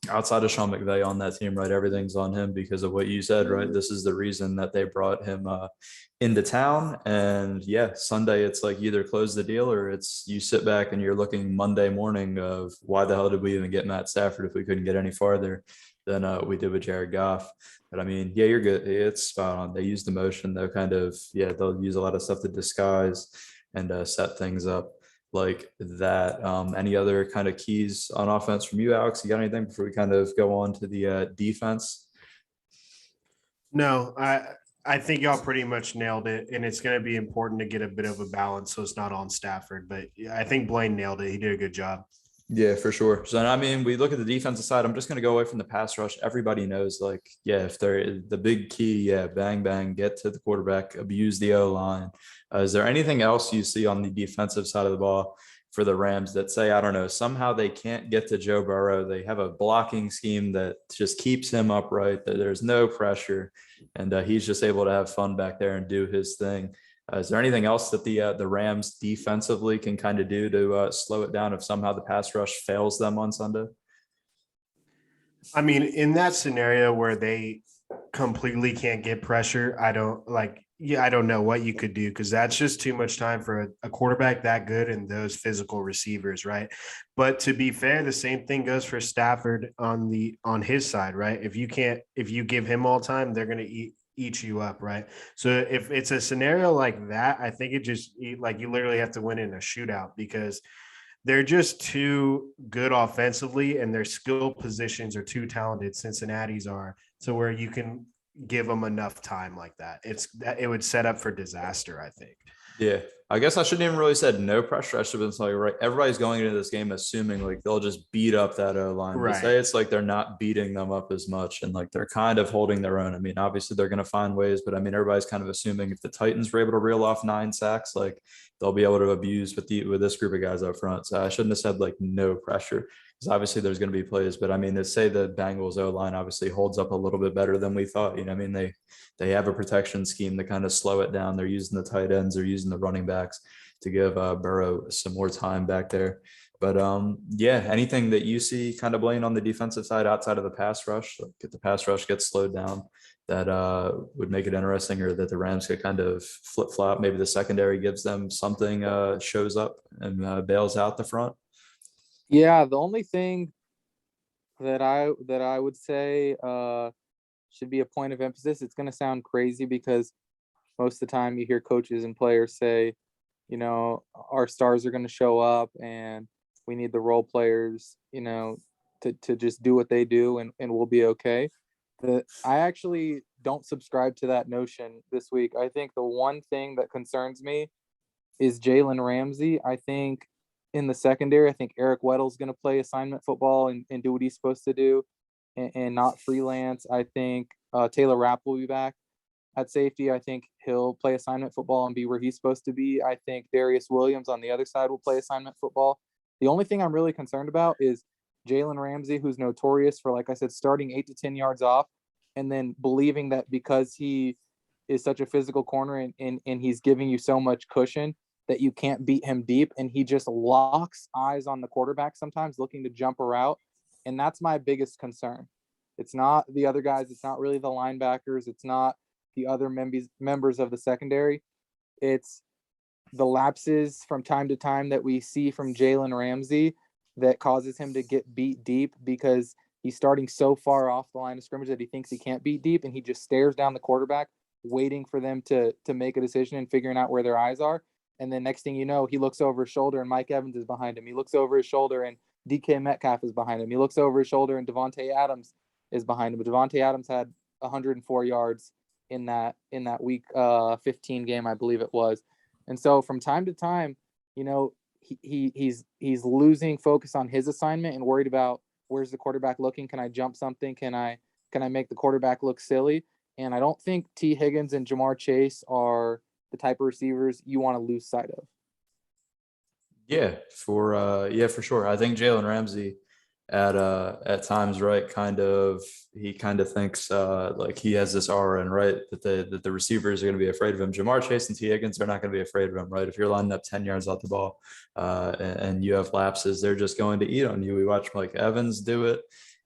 Outside of Sean McVay on that team, right? Everything's on him because of what you said, right? This is the reason that they brought him into town. And yeah, Sunday, it's like either close the deal or it's you sit back and you're looking Monday morning of why the hell did we even get Matt Stafford if we couldn't get any farther than we did with Jared Goff. But I mean, yeah, you're good. It's spot on. They use the motion. They'll they'll use a lot of stuff to disguise and set things up like that. Any other kind of keys on offense from you, Alex? You got anything before we kind of go on to the defense? No, I think y'all pretty much nailed it, and it's going to be important to get a bit of a balance so it's not on Stafford. But I think Blaine nailed it. He did a good job. Yeah, for sure. So, I mean, we look at the defensive side. I'm just going to go away from the pass rush. Everybody knows, like, yeah, if they're the big key, yeah, bang, bang, get to the quarterback, abuse the O-line. Is there anything else you see on the defensive side of the ball for the Rams that say, I don't know, somehow they can't get to Joe Burrow? They have a blocking scheme that just keeps him upright, that there's no pressure, and he's just able to have fun back there and do his thing. Is there anything else that the Rams defensively can kind of do to slow it down if somehow the pass rush fails them on Sunday? I mean, in that scenario where they completely can't get pressure, I don't know what you could do because that's just too much time for a quarterback that good and those physical receivers, right? But to be fair, the same thing goes for Stafford on his side, right? If you give him all time, they're going to eat you up, right? So if it's a scenario like that, I think it just like you literally have to win in a shootout because they're just too good offensively, and their skill positions are too talented. Cincinnati's are, so where you can give them enough time like that. It would set up for disaster, I think. Yeah, I guess I shouldn't even really said no pressure. I should have been like, right, everybody's going into this game assuming like they'll just beat up that O line. To say Right. it's like they're not beating them up as much and like they're kind of holding their own. I mean, obviously they're going to find ways, but I mean, everybody's kind of assuming if the Titans were able to reel off 9 sacks, like they'll be able to abuse with this group of guys up front. So I shouldn't have said like no pressure because obviously there's going to be plays, but I mean, to say the Bengals O line obviously holds up a little bit better than we thought. You know, I mean, they have a protection scheme to kind of slow it down. They're using the tight ends, they're using the running backs to give Burrow some more time back there. But yeah, anything that you see kind of Blaine on the defensive side outside of the pass rush, like if the pass rush gets slowed down, that would make it interesting, or that the Rams could kind of flip flop. Maybe the secondary gives them something, shows up and bails out the front. Yeah, the only thing that I would say should be a point of emphasis. It's going to sound crazy because most of the time you hear coaches and players say, you know, our stars are going to show up and we need the role players, you know, to just do what they do and we'll be okay. I actually don't subscribe to that notion this week. I think the one thing that concerns me is Jalen Ramsey. I think in the secondary, I think Eric Weddle's going to play assignment football and do what he's supposed to do and not freelance. I think Taylor Rapp will be back at safety. I think he'll play assignment football and be where he's supposed to be. I think Darius Williams on the other side will play assignment football. The only thing I'm really concerned about is Jalen Ramsey, who's notorious for, like I said, starting 8 to 10 yards off and then believing that because he is such a physical corner and he's giving you so much cushion that you can't beat him deep. And he just locks eyes on the quarterback sometimes looking to jump a route. And that's my biggest concern. It's not the other guys. It's not really the linebackers. It's not the other members of the secondary. It's the lapses from time to time that we see from Jalen Ramsey that causes him to get beat deep because he's starting so far off the line of scrimmage that he thinks he can't beat deep, and he just stares down the quarterback, waiting for them to make a decision and figuring out where their eyes are. And then next thing you know, he looks over his shoulder and Mike Evans is behind him. He looks over his shoulder and DK Metcalf is behind him. He looks over his shoulder and Devontae Adams is behind him. But Devontae Adams had 104 yards in that week 15 game, I believe it was. And so from time to time, you know, he's losing focus on his assignment and worried about where's the quarterback looking? Can I jump something? Can I make the quarterback look silly? And I don't think T. Higgins and Jamar Chase are the type of receivers you want to lose sight of. Yeah, for sure. I think Jalen Ramsey at times, right, he kind of thinks like he has this aura, and right, that the receivers are going to be afraid of him. Jamar Chase and T. Higgins are not going to be afraid of him, right? If you're lining up 10 yards off the ball and you have lapses, they're just going to eat on you. We watch Mike Evans do it.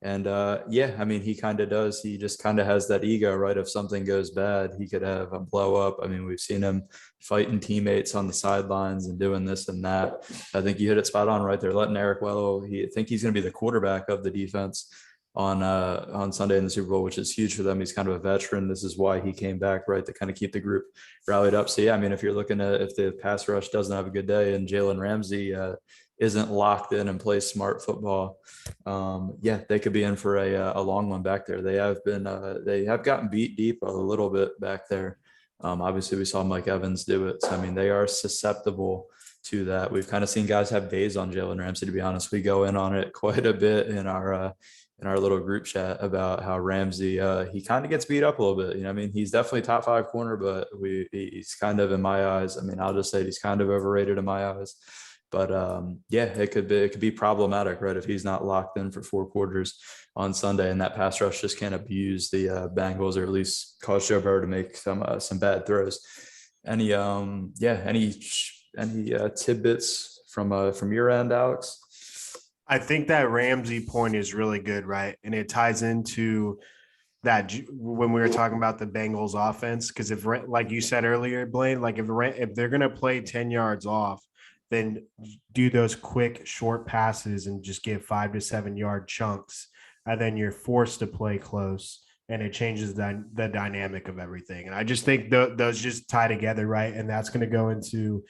And yeah, I mean, he kind of does. He just kind of has that ego, right? If something goes bad, he could have a blow up. I mean, we've seen him fighting teammates on the sidelines and doing this and that. I think you hit it spot on right there. Letting Eric Weddle, I think he's going to be the quarterback of the defense on Sunday in the Super Bowl, which is huge for them. He's kind of a veteran. This is why he came back, right, to kind of keep the group rallied up. So yeah, I mean, if you're looking at if the pass rush doesn't have a good day and Jalen Ramsey isn't locked in and plays smart football, yeah, they could be in for a long one back there. They have gotten beat deep a little bit back there. Obviously, we saw Mike Evans do it. So, I mean, they are susceptible to that. We've kind of seen guys have days on Jalen Ramsey, to be honest. We go in on it quite a bit in our little group chat about how Ramsey, he kind of gets beat up a little bit. You know, I mean, he's definitely top 5 corner, but he's kind of, in my eyes, I mean, I'll just say he's kind of overrated in my eyes. But yeah, it could be problematic, right? If he's not locked in for 4 quarters on Sunday, and that pass rush just can't abuse the Bengals, or at least cause Joe Burrow to make some bad throws. Any tidbits from your end, Alex? I think that Ramsey point is really good, right? And it ties into that when we were talking about the Bengals offense, because if, like you said earlier, Blaine, like if they're going to play 10 yards off, then do those quick short passes and just give 5 to 7 yard chunks. And then you're forced to play close, and it changes the dynamic of everything. And I just think those just tie together, right? And that's going to go into,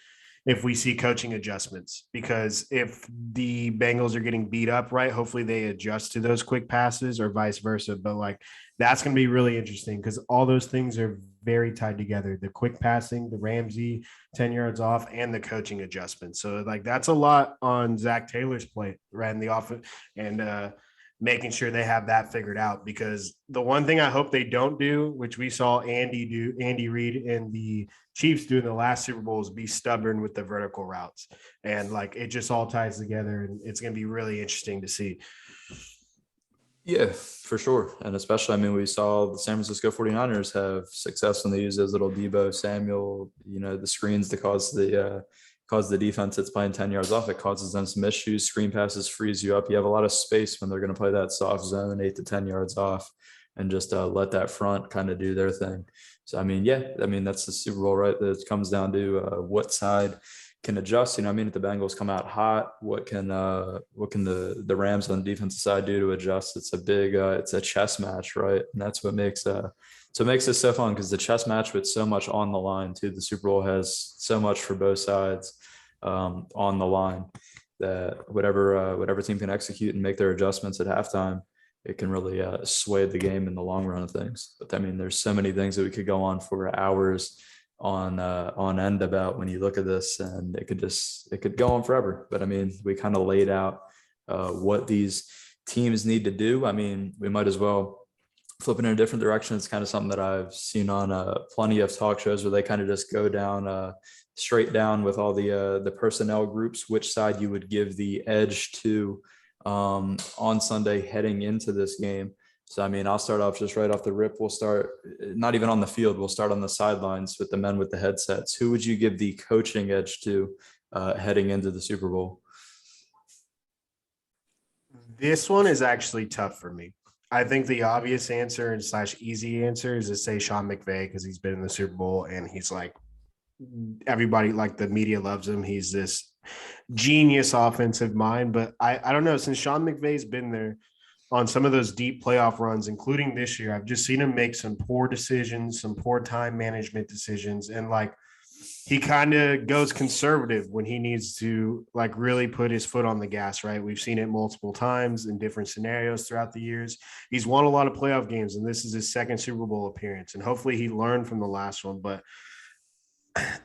if we see coaching adjustments, because if the Bengals are getting beat up, right, hopefully they adjust to those quick passes or vice versa. But like that's going to be really interesting because all those things are very tied together. The quick passing, the Ramsey 10 yards off, and the coaching adjustments. So like that's a lot on Zach Taylor's plate, right? In the offense and making sure they have that figured out, because the one thing I hope they don't do, which we saw Andy Reid and the Chiefs do in the last Super Bowl, is be stubborn with the vertical routes. And like it just all ties together, and it's going to be really interesting to see. Yeah, for sure. And especially, I mean, we saw the San Francisco 49ers have success when they use those little Debo Samuel, the screens to cause the defense that's playing 10 yards off. It causes them some issues. Screen passes frees you up. You have a lot of space when they're going to play that soft zone 8 to 10 yards off and just let that front kind of do their thing. So, I mean, that's the Super Bowl, right? It comes down to what side can adjust. If the Bengals come out hot, what can the Rams on the defensive side do to adjust? It's a big, it's a chess match, right? And that's what makes it so fun, because the chess match with so much on the line too. The Super Bowl has so much for both sides on the line that whatever team can execute and make their adjustments at halftime, it can really sway the game in the long run of things. But I mean, there's so many things that we could go on for hours on end about when you look at this, and it could go on forever. But I mean, we kind of laid out what these teams need to do. I mean, we might as well flip it in a different direction. It's kind of something that I've seen on plenty of talk shows where they kind of just go down straight down with all the personnel groups, which side you would give the edge to on Sunday heading into this game. So, I mean, I'll start off just right off the rip. We'll start not even on the field. We'll start on the sidelines with the men with the headsets. Who would you give the coaching edge to heading into the Super Bowl? This one is actually tough for me. I think the obvious answer and / easy answer is to say Sean McVay, because he's been in the Super Bowl and he's like, everybody, like the media loves him. He's this genius offensive mind. But I don't know, since Sean McVay's been there on some of those deep playoff runs, including this year, I've just seen him make some poor decisions, some poor time management decisions. And like, he kind of goes conservative when he needs to like really put his foot on the gas, right? We've seen it multiple times in different scenarios throughout the years. He's won a lot of playoff games, and this is his second Super Bowl appearance. And hopefully he learned from the last one, but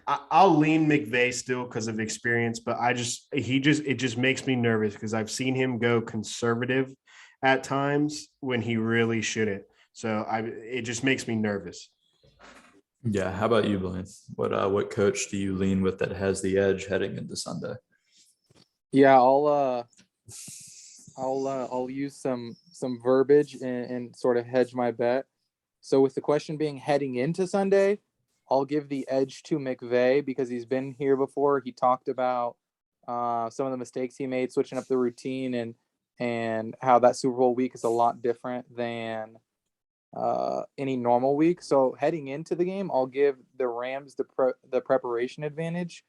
I'll lean McVay still because of experience, but it just makes me nervous because I've seen him go conservative at times when he really shouldn't. So it just makes me nervous. Yeah. How about you, Blaine? What coach do you lean with that has the edge heading into Sunday? Yeah, I'll use some verbiage and sort of hedge my bet. So with the question being heading into Sunday, I'll give the edge to McVay because he's been here before. He talked about some of the mistakes he made switching up the routine and how that Super Bowl week is a lot different than any normal week. So heading into the game, I'll give the Rams the preparation advantage,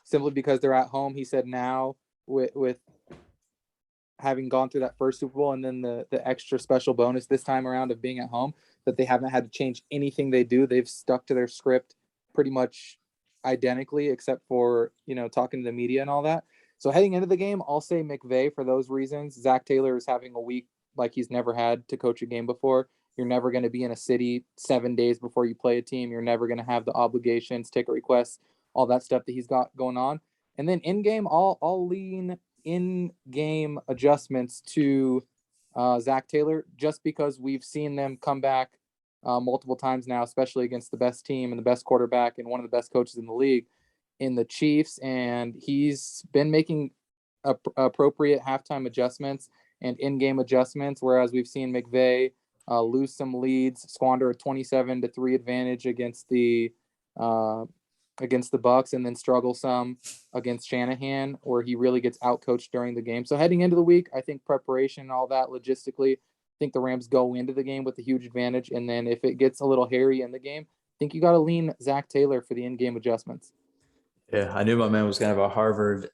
simply because they're at home. He said now with having gone through that first Super Bowl and then the extra special bonus this time around of being at home, that they haven't had to change anything they do. They've stuck to their script pretty much identically, except for, talking to the media and all that. So heading into the game, I'll say McVay for those reasons. Zach Taylor is having a week like he's never had to coach a game before. You're never going to be in a city 7 days before you play a team. You're never going to have the obligations, ticket requests, all that stuff that he's got going on. And then in game, I'll lean in-game adjustments to Zach Taylor, just because we've seen them come back multiple times now, especially against the best team and the best quarterback and one of the best coaches in the league in the Chiefs. And he's been making appropriate halftime adjustments and in-game adjustments, whereas we've seen McVay lose some leads, squander a 27-3 advantage against the Bucs, and then struggle some against Shanahan, where he really gets outcoached during the game. So heading into the week, I think preparation and all that logistically, I think the Rams go into the game with a huge advantage. And then if it gets a little hairy in the game, I think you got to lean Zach Taylor for the in-game adjustments. Yeah, I knew my man was going to have a Harvard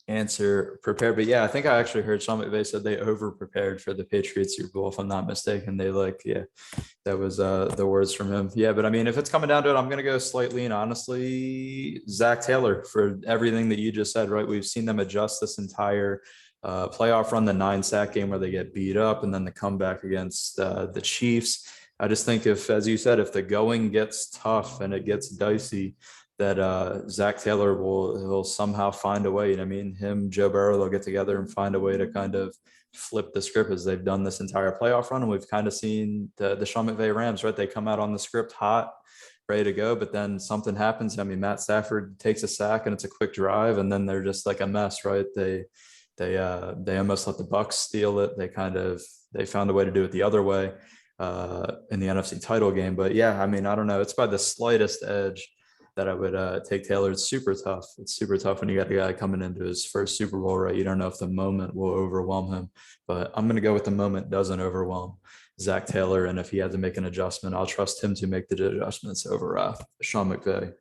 answer prepared, but yeah, I think I actually heard Sean McVay said they over prepared for the Patriots Super Bowl, if I'm not mistaken. They that was the words from him. Yeah, but I mean, if it's coming down to it, I'm gonna go slightly and honestly, Zach Taylor for everything that you just said, right? We've seen them adjust this entire playoff run, the 9-sack game where they get beat up, and then the comeback against the Chiefs. I just think if, as you said, if the going gets tough and it gets dicey, that Zach Taylor will somehow find a way. You know, I mean, him, Joe Burrow, they'll get together and find a way to kind of flip the script as they've done this entire playoff run. And we've kind of seen the Sean McVay Rams, right? They come out on the script hot, ready to go, but then something happens. I mean, Matt Stafford takes a sack and it's a quick drive, and then they're just like a mess, right? They almost let the Bucs steal it. They found a way to do it the other way in the NFC title game. But yeah, I mean, I don't know. It's by the slightest edge that I would take Taylor. It's super tough. It's super tough when you got a guy coming into his first Super Bowl, right? You don't know if the moment will overwhelm him, but I'm going to go with the moment doesn't overwhelm Zach Taylor. And if he had to make an adjustment, I'll trust him to make the adjustments over Sean McVay.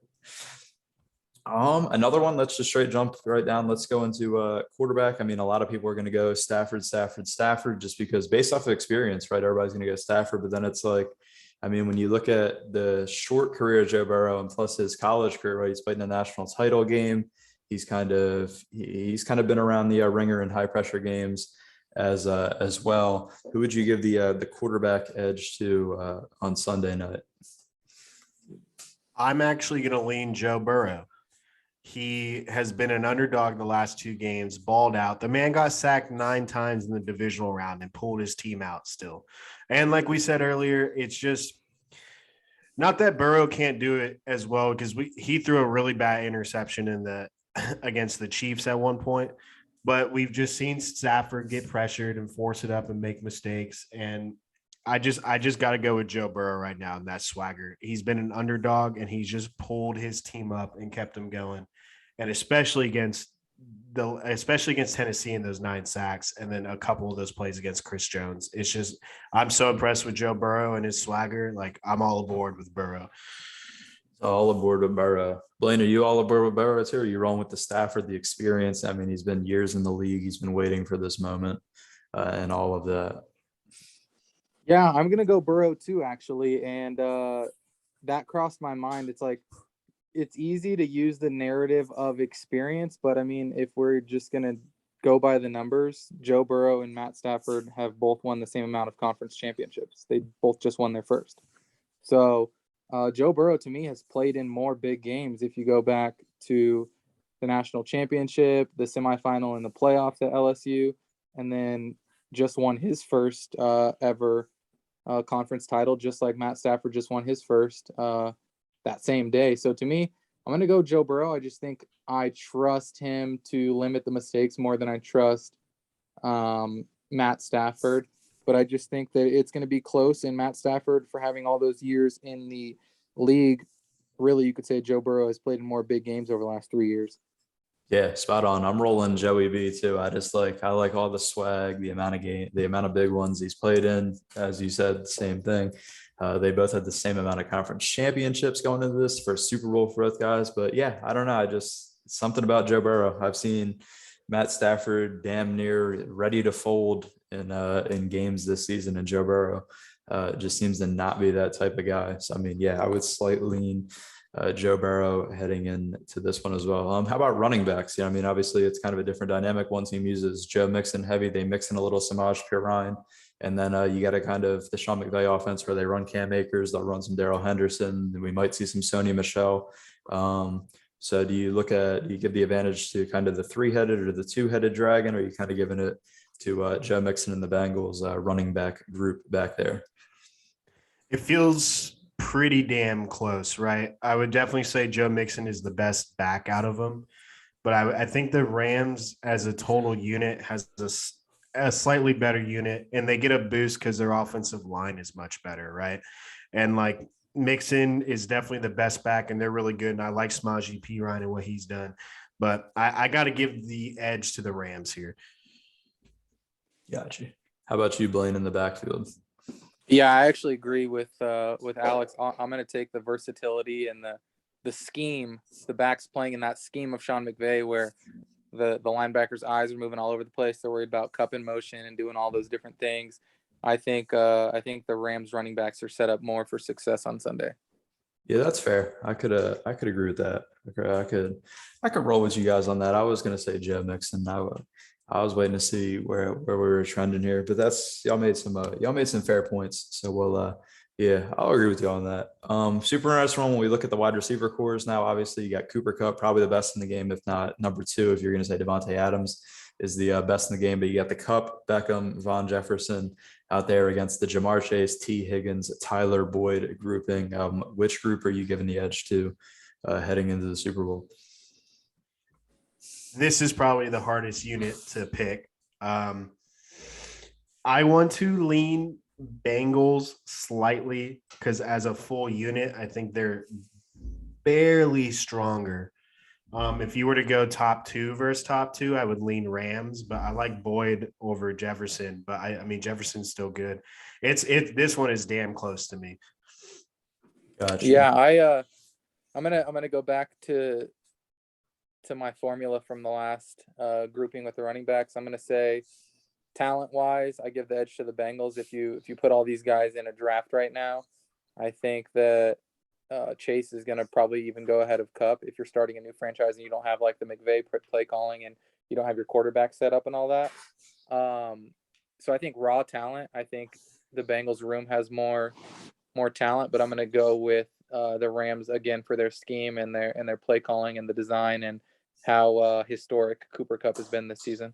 Another one, let's just straight jump right down. Let's go into quarterback. I mean, a lot of people are going to go Stafford, just because based off of experience, right? Everybody's going to go Stafford, but then it's like, I mean, when you look at the short career of Joe Burrow and plus his college career, right? He's played in the national title game. He's kind of been around the ringer in high pressure games as well. Who would you give the quarterback edge to on Sunday night? I'm actually going to lean Joe Burrow. He has been an underdog the last 2 games, balled out. The man got sacked 9 times in the divisional round and pulled his team out still. And like we said earlier, it's just not that Burrow can't do it as well, because he threw a really bad interception in the against the Chiefs at one point. But we've just seen Stafford get pressured and force it up and make mistakes. And I just got to go with Joe Burrow right now in that swagger. He's been an underdog and he's just pulled his team up and kept them going. And especially against Tennessee in those 9 sacks, and then a couple of those plays against Chris Jones. It's just, I'm so impressed with Joe Burrow and his swagger. Like, I'm all aboard with Burrow. All aboard with Burrow. Blaine, are you all aboard with Burrow too? Are you wrong with the Stafford, the experience? I mean, he's been years in the league. He's been waiting for this moment and all of that. Yeah, I'm going to go Burrow too, actually. And that crossed my mind. It's like, it's easy to use the narrative of experience, but I mean, if we're just going to go by the numbers, Joe Burrow and Matt Stafford have both won the same amount of conference championships. They both just won their first. So Joe Burrow, to me, has played in more big games. If you go back to the national championship, the semifinal, and the playoffs at LSU, and then just won his first ever conference title, just like Matt Stafford just won his first that same day. So to me, I'm going to go Joe Burrow. I just think I trust him to limit the mistakes more than I trust Matt Stafford. But I just think that it's going to be close. And Matt Stafford, for having all those years in the league, really, you could say Joe Burrow has played in more big games over the last 3 years. Yeah, spot on. I'm rolling Joey B too. I like all the swag, the amount of big ones he's played in. As you said, same thing. They both had the same amount of conference championships going into this for Super Bowl for both guys. But yeah, I don't know. Something about Joe Burrow. I've seen Matt Stafford damn near ready to fold in games this season, and Joe Burrow just seems to not be that type of guy. So I mean, yeah, I would slightly lean Joe Burrow heading into this one as well. How about running backs? Yeah, I mean, obviously it's kind of a different dynamic. One team uses Joe Mixon heavy. They mix in a little Samaj Ryan. And then you got a kind of the Sean McVay offense where they run Cam Akers, they'll run some Darrell Henderson, and we might see some Sony Michel. So do you give the advantage to kind of the 3-headed or the 2-headed dragon, or are you kind of giving it to Joe Mixon and the Bengals running back group back there? It feels pretty damn close, right? I would definitely say Joe Mixon is the best back out of them. But I think the Rams as a total unit has a slightly better unit, and they get a boost because their offensive line is much better, right? And like Mixon is definitely the best back, and they're really good. And I like Samaje Perine and what he's done, but I got to give the edge to the Rams here. Gotcha. How about you, Blaine, in the backfield? Yeah, I actually agree with Alex. I'm going to take the versatility and the scheme, the backs playing in that scheme of Sean McVay, where The linebackers' eyes are moving all over the place. They're worried about cup in motion and doing all those different things. I think the Rams running backs are set up more for success on Sunday. Yeah, that's fair. I could agree with that. I could roll with you guys on that. I was gonna say Joe Mixon. I was waiting to see where we were trending here, but that's y'all made some fair points. So yeah, I'll agree with you on that. Super interesting one when we look at the wide receiver cores now. Obviously, you got Cooper Kupp, probably the best in the game, if not number two. If you're gonna say Devontae Adams is the best in the game, but you got the Kupp, Beckham, Von Jefferson out there against the Jamar Chase, T. Higgins, Tyler Boyd grouping. Which group are you giving the edge to heading into the Super Bowl? This is probably the hardest unit to pick. I want to lean Bengals slightly because as a full unit, I think they're barely stronger. If you were to go top two versus top two, I would lean Rams, but I like Boyd over Jefferson. But I mean Jefferson's still good. This one is damn close to me. Gotcha. Yeah, I'm gonna go back to my formula from the last grouping with the running backs. I'm gonna say talent wise, I give the edge to the Bengals. If you put all these guys in a draft right now, I think that Chase is going to probably even go ahead of Kupp if you're starting a new franchise and you don't have like the McVay play calling and you don't have your quarterback set up and all that. So I think raw talent, I think the Bengals room has more talent, but I'm going to go with the Rams again for their scheme and their play calling and the design and how historic Cooper Kupp has been this season.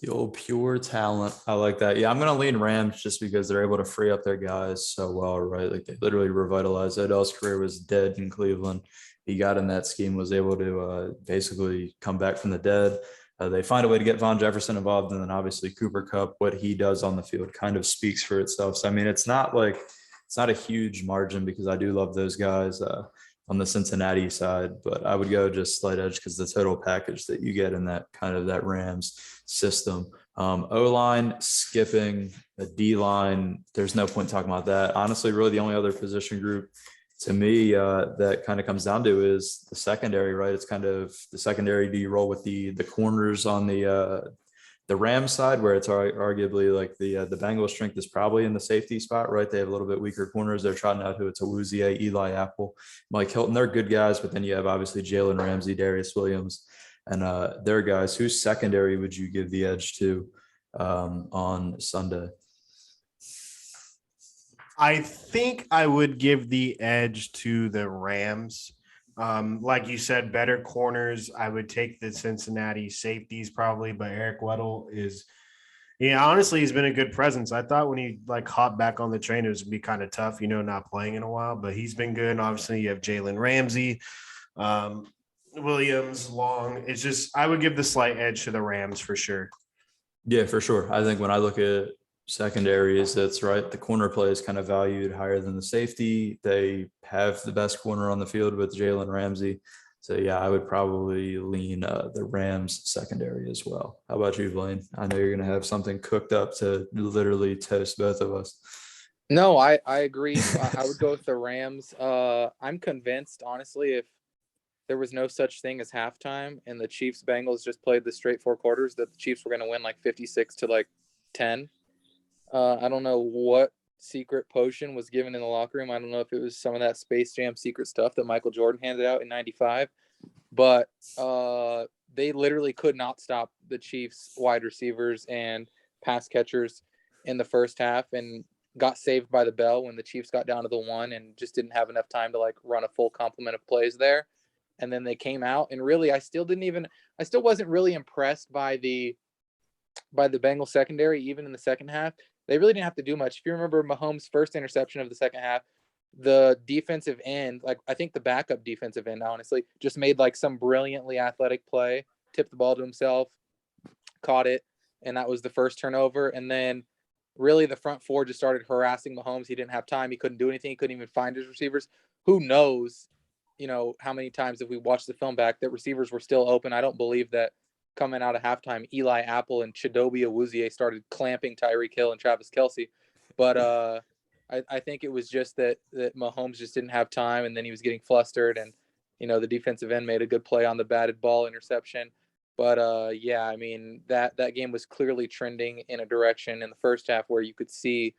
The old pure talent. I like that. Yeah, I'm going to lean Rams just because they're able to free up their guys so well, right? Like they literally revitalized. Odell's career was dead in Cleveland. He got in that scheme, was able to basically come back from the dead. They find a way to get Von Jefferson involved. And then obviously Cooper Kupp, what he does on the field kind of speaks for itself. So, I mean, it's not a huge margin because I do love those guys on the Cincinnati side, but I would go just slight edge because the total package that you get in that kind of that Rams system. O-line, skipping, a D-line, there's no point talking about that. Honestly, really the only other position group to me that kind of comes down to is the secondary, right? It's kind of the secondary. Do you roll with the corners on the Rams side, where it's arguably like the Bengals strength is probably in the safety spot, right? They have a little bit weaker corners. They're trotting out who it's Awuzie, Eli Apple, Mike Hilton. They're good guys, but then you have obviously Jalen Ramsey, Darius Williams, and they're guys. Whose secondary would you give the edge to on Sunday? I think I would give the edge to the Rams. Like you said, better corners. I would take the Cincinnati safeties probably, but Eric Weddle is, honestly, he's been a good presence. I thought when he like hopped back on the train, it was gonna be kind of tough, not playing in a while, but he's been good. And obviously, you have Jalen Ramsey, Williams, Long. It's just I would give the slight edge to the Rams for sure. Yeah, for sure. I think when I look at secondaries, that's right. The corner play is kind of valued higher than the safety. They have the best corner on the field with Jalen Ramsey. So yeah, I would probably lean the Rams secondary as well. How about you, Blaine? I know you're going to have something cooked up to literally toast both of us. No, I agree. I would go with the Rams. I'm convinced, honestly, if there was no such thing as halftime and the Chiefs Bengals just played the straight four quarters, that the Chiefs were going to win like 56 to like 10. I don't know what secret potion was given in the locker room. I don't know if it was some of that Space Jam secret stuff that Michael Jordan handed out in '95, but they literally could not stop the Chiefs wide receivers and pass catchers in the first half and got saved by the bell when the Chiefs got down to the one and just didn't have enough time to like run a full complement of plays there. And then they came out and really, I still wasn't really impressed by the Bengals secondary, even in the second half. They really didn't have to do much. If you remember Mahomes' first interception of the second half, the defensive end, like I think the backup defensive end, honestly, just made like some brilliantly athletic play, tipped the ball to himself, caught it, and that was the first turnover. And then really the front four just started harassing Mahomes. He didn't have time. He couldn't do anything. He couldn't even find his receivers. Who knows, how many times if we watched the film back that receivers were still open. I don't believe that coming out of halftime, Eli Apple and Chidobe Awuzie started clamping Tyreek Hill and Travis Kelce. But I think it was just that Mahomes just didn't have time, and then he was getting flustered, and the defensive end made a good play on the batted ball interception. But yeah, I mean that game was clearly trending in a direction in the first half where you could see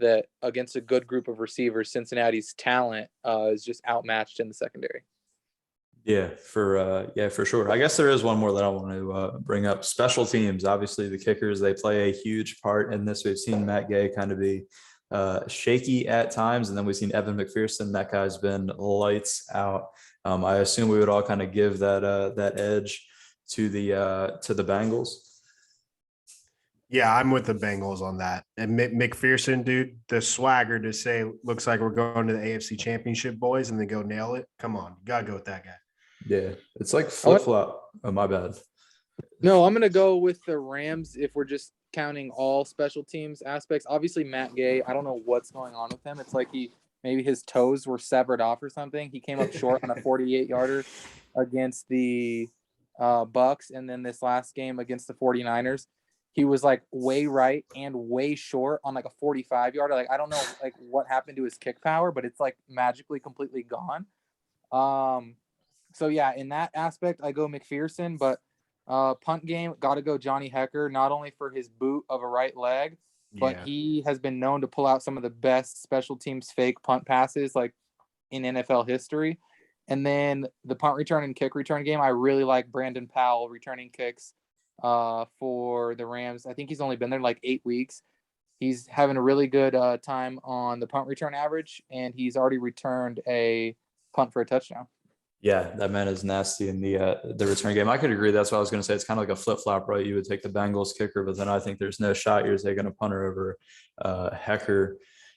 that against a good group of receivers, Cincinnati's talent is just outmatched in the secondary. Yeah, for sure. I guess there is one more that I want to bring up. Special teams. Obviously, the kickers, they play a huge part in this. We've seen Matt Gay kind of be shaky at times, and then we've seen Evan McPherson. That guy's been lights out. I assume we would all kind of give that edge to the Bengals. Yeah, I'm with the Bengals on that. And McPherson, dude, the swagger to say looks like we're going to the AFC Championship, boys, and then go nail it. Come on, gotta go with that guy. Yeah, it's like flip flop. Oh, my bad. No, I'm gonna go with the Rams if we're just counting all special teams aspects. Obviously, Matt Gay, I don't know what's going on with him. It's like maybe his toes were severed off or something. He came up short on a 48-yarder against the Bucks, and then this last game against the 49ers, he was like way right and way short on like a 45-yarder. Like I don't know like what happened to his kick power, but it's like magically completely gone. So yeah, in that aspect, I go McPherson, but punt game, got to go Johnny Hecker, not only for his boot of a right leg, but he has been known to pull out some of the best special teams fake punt passes like in NFL history. And then the punt return and kick return game, I really like Brandon Powell returning kicks for the Rams. I think he's only been there like 8 weeks. He's having a really good time on the punt return average, and he's already returned a punt for a touchdown. Yeah, that man is nasty in the return game. I could agree. That's what I was going to say. It's kind of like a flip flop, right? You would take the Bengals kicker, but then I think there's no shot you're taking a punter over Hecker.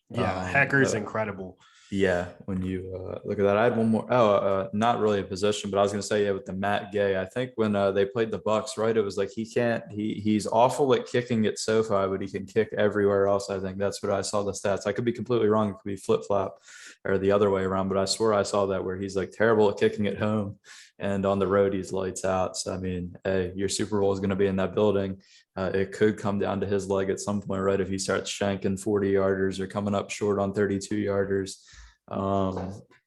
Yeah, Hecker is incredible. Yeah, when you look at that, I had one more. Not really a position, but I was going to say, yeah, with the Matt Gay. I think when they played the Bucks, right, it was like he's awful at kicking at SoFi, but he can kick everywhere else. I think that's what I saw the stats. I could be completely wrong. It could be flip flop or the other way around, but I swear I saw that where he's like terrible at kicking at home, and on the road he's lights out. So I mean, hey, your Super Bowl is going to be in that building. It could come down to his leg at some point, right? If he starts shanking 40-yarders or coming up short on 32-yarders.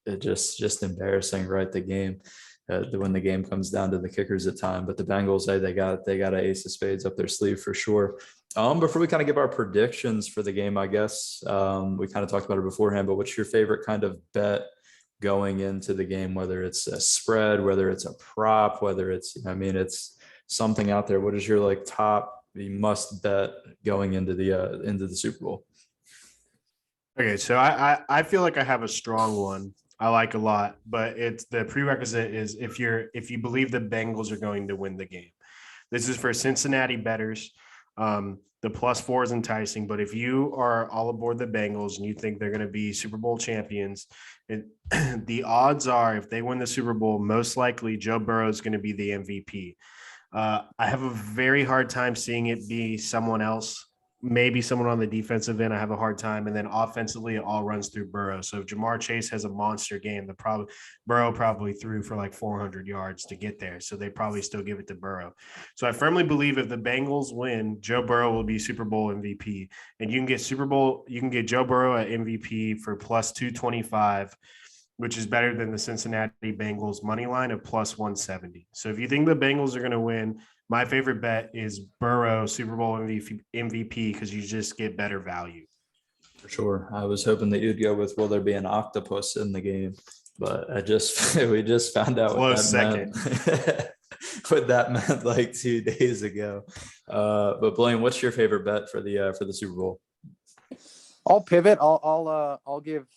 It just embarrassing, right? The game when the game comes down to the kickers at time. But the Bengals, hey, they got an ace of spades up their sleeve for sure. Before we kind of give our predictions for the game, I guess we kind of talked about it beforehand, but what's your favorite kind of bet going into the game, whether it's a spread, whether it's a prop, whether it's, it's something out there? What is your like top must bet going into the Super Bowl? Okay, so I feel like I have a strong one I like a lot, but it's the prerequisite is if you believe the Bengals are going to win the game. This is for Cincinnati bettors. The +4 is enticing, but if you are all aboard the Bengals and you think they're going to be Super Bowl champions, the odds are if they win the Super Bowl, most likely Joe Burrow is going to be the MVP. I have a very hard time seeing it be someone else, maybe someone on the defensive end. I have a hard time. And then offensively, it all runs through Burrow. So if Jamar Chase has a monster game, Burrow probably threw for like 400 yards to get there. So they probably still give it to Burrow. So I firmly believe if the Bengals win, Joe Burrow will be Super Bowl MVP. And you can get Joe Burrow at MVP for +225, which is better than the Cincinnati Bengals money line of +170. So if you think the Bengals are going to win, my favorite bet is Burrow Super Bowl MVP because you just get better value. For sure. I was hoping that you'd go with will there be an octopus in the game, but we just found out what that meant like 2 days ago. But Blaine, what's your favorite bet for the Super Bowl? I'll pivot. I'll give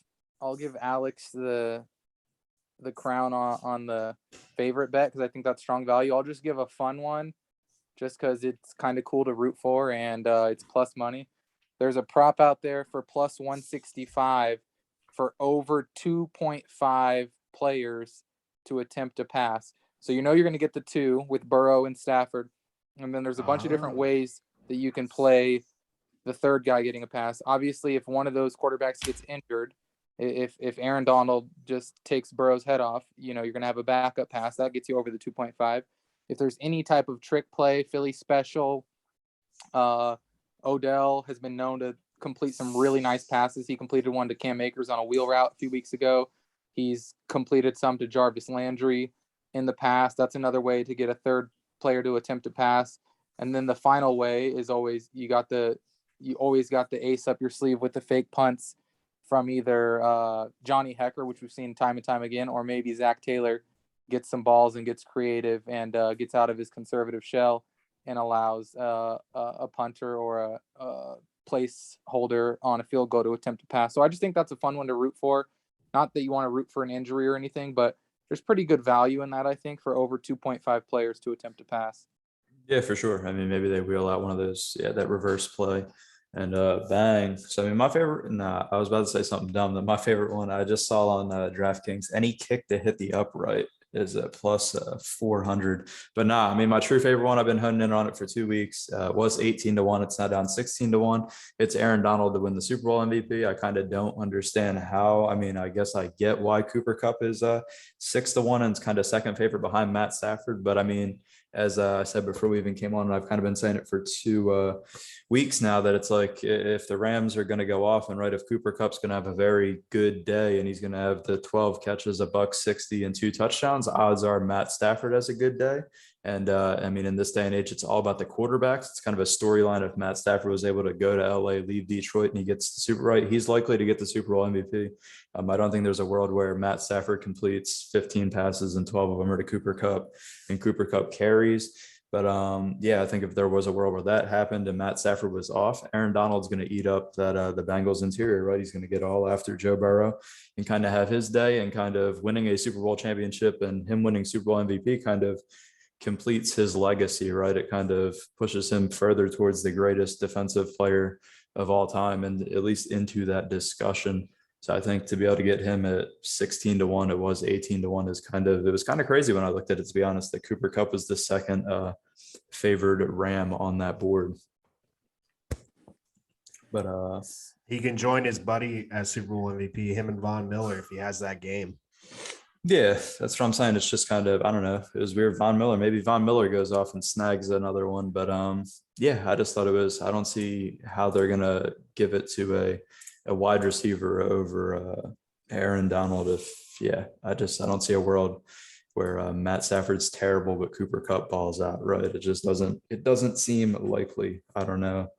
Alex the crown on the favorite bet because I think that's strong value. I'll just give a fun one just because it's kind of cool to root for and it's plus money. There's a prop out there for +165 for over 2.5 players to attempt to pass. So you're going to get the 2 with Burrow and Stafford. And then there's a bunch of different ways that you can play the third guy getting a pass. Obviously, if one of those quarterbacks gets injured, if Aaron Donald just takes Burrow's head off, you're going to have a backup pass. That gets you over the 2.5. If there's any type of trick play, Philly special, Odell has been known to complete some really nice passes. He completed one to Cam Akers on a wheel route a few weeks ago. He's completed some to Jarvis Landry in the past. That's another way to get a third player to attempt to pass. And then the final way is always you always got the ace up your sleeve with the fake punts from either Johnny Hecker, which we've seen time and time again, or maybe Zach Taylor gets some balls and gets creative and gets out of his conservative shell and allows a punter or a placeholder on a field goal to attempt to pass. So I just think that's a fun one to root for. Not that you want to root for an injury or anything, but there's pretty good value in that, I think, for over 2.5 players to attempt to pass. Yeah, for sure. I mean, maybe they wheel out one of those, that reverse play and bang. So, I mean, my favorite, I was about to say something dumb. That my favorite one I just saw on DraftKings, any kick to hit the upright is a plus 400. But I mean, my true favorite one, I've been honing in on it for 2 weeks, was 18-1. It's now down 16-1. It's Aaron Donald to win the Super Bowl MVP. I kind of don't understand how. I mean, I guess I get why Cooper Kupp is 6-1 and it's kind of second favorite behind Matt Stafford. But I mean, as I said before we even came on, and I've kind of been saying it for 2 weeks now, that it's like if the Rams are going to go off and right, if Cooper Kupp's going to have a very good day and he's going to have the 12 catches, $160 and 2 touchdowns, odds are Matt Stafford has a good day. And I mean, in this day and age, it's all about the quarterbacks. It's kind of a storyline. If Matt Stafford was able to go to LA, leave Detroit, and he gets the Super right, he's likely to get the Super Bowl MVP. I don't think there's a world where Matt Stafford completes 15 passes and 12 of them are to Cooper Kupp and Cooper Kupp carries. But I think if there was a world where that happened and Matt Stafford was off, Aaron Donald's going to eat up that the Bengals interior, right? He's going to get all after Joe Burrow and kind of have his day, and kind of winning a Super Bowl championship and him winning Super Bowl MVP kind of completes his legacy, right? It kind of pushes him further towards the greatest defensive player of all time, and at least into that discussion. So I think to be able to get him at 16-1, it was 18-1, it was kind of crazy when I looked at it, to be honest, that Cooper Kupp was the second favored Ram on that board. But he can join his buddy as Super Bowl MVP, him and Von Miller, if he has that game. Yeah, that's what I'm saying. It's just kind of, I don't know. It was weird. Maybe Von Miller goes off and snags another one. But I just thought I don't see how they're going to give it to a wide receiver over Aaron Donald. I don't see a world where Matt Stafford's terrible, but Cooper Kupp balls out, right? It doesn't seem likely. I don't know.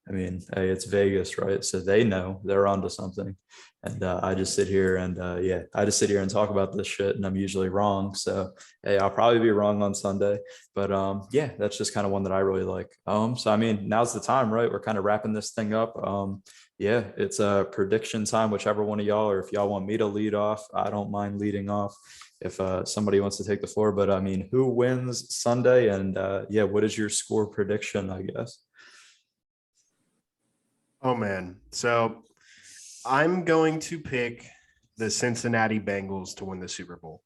I mean, hey, it's Vegas, right? So they know they're onto something. And I just sit here and talk about this shit, and I'm usually wrong. So, hey, I'll probably be wrong on Sunday. But that's just kind of one that I really like. So, I mean, now's the time, right? We're kind of wrapping this thing up. It's a prediction time, whichever one of y'all, or if y'all want me to lead off, I don't mind leading off if somebody wants to take the floor. But I mean, who wins Sunday? And what is your score prediction, I guess? Oh, man. So I'm going to pick the Cincinnati Bengals to win the Super Bowl.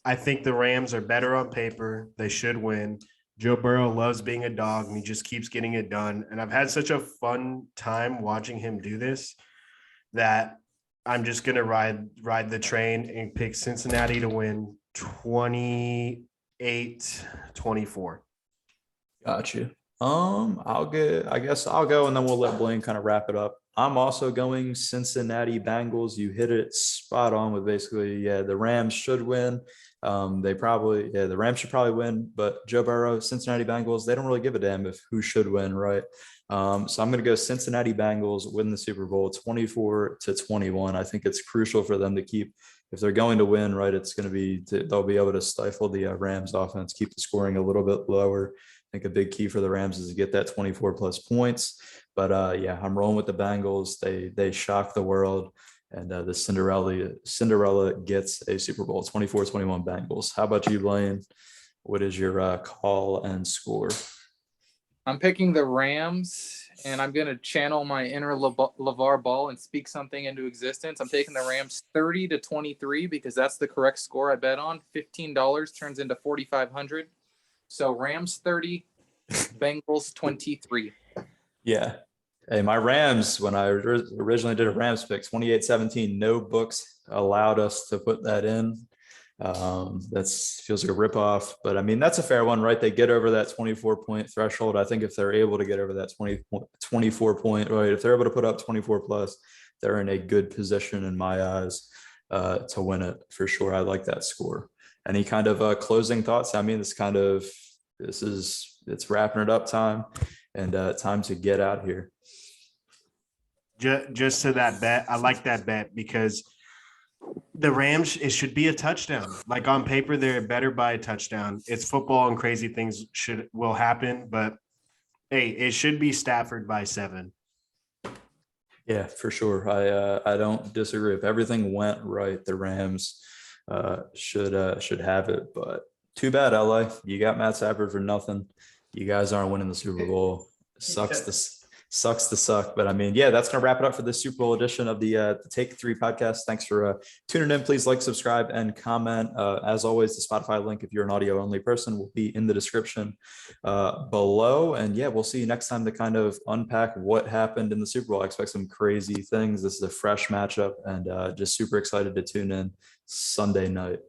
I think the Rams are better on paper. They should win. Joe Burrow loves being a dog, and he just keeps getting it done. And I've had such a fun time watching him do this that I'm just going to ride the train and pick Cincinnati to win 28-24. Gotcha. I'll go, and then we'll let Blaine kind of wrap it up. I'm also going Cincinnati Bengals. You hit it spot on with basically, the Rams should win. The Rams should probably win, but Joe Burrow, Cincinnati Bengals, they don't really give a damn if who should win, right? So I'm going to go Cincinnati Bengals win the Super Bowl 24-21. I think it's crucial for them to keep, if they're going to win, right, it's going to be, they'll be able to stifle the Rams offense, keep the scoring a little bit lower. I think a big key for the Rams is to get that 24 plus points. But I'm rolling with the Bengals. They shock the world, and the Cinderella gets a Super Bowl 24-21 Bengals. How about you, Blaine? What is your call and score? I'm picking the Rams, and I'm going to channel my inner LeVar Ball and speak something into existence. I'm taking the Rams 30-23 because that's the correct score I bet on. $15 turns into $4,500. So Rams 30, Bengals 23. Yeah. Hey, my Rams, when I originally did a Rams pick, 28-17, no books allowed us to put that in. That feels like a ripoff, but I mean, that's a fair one, right? They get over that 24-point threshold. I think if they're able to get over that 24 point, right, if they're able to put up 24 plus, they're in a good position in my eyes to win it for sure. I like that score. Any kind of closing thoughts? I mean, this kind of it's wrapping it up time, and time to get out here. Just to that bet, I like that bet because the Rams, it should be a touchdown. Like on paper, they're better by a touchdown. It's football and crazy things will happen, but hey, it should be Stafford by 7. Yeah, for sure. I don't disagree. If everything went right, the Rams should have it. But too bad, LA. You got Matt Stafford for nothing. You guys aren't winning the Super Bowl. Sucks to suck. But I mean, yeah, that's gonna wrap it up for this Super Bowl edition of the Take 3 podcast. Thanks for tuning in. Please like, subscribe, and comment. As always, the Spotify link, if you're an audio only person, will be in the description below. And yeah, we'll see you next time to kind of unpack what happened in the Super Bowl. I expect some crazy things. This is a fresh matchup, and just super excited to tune in Sunday night.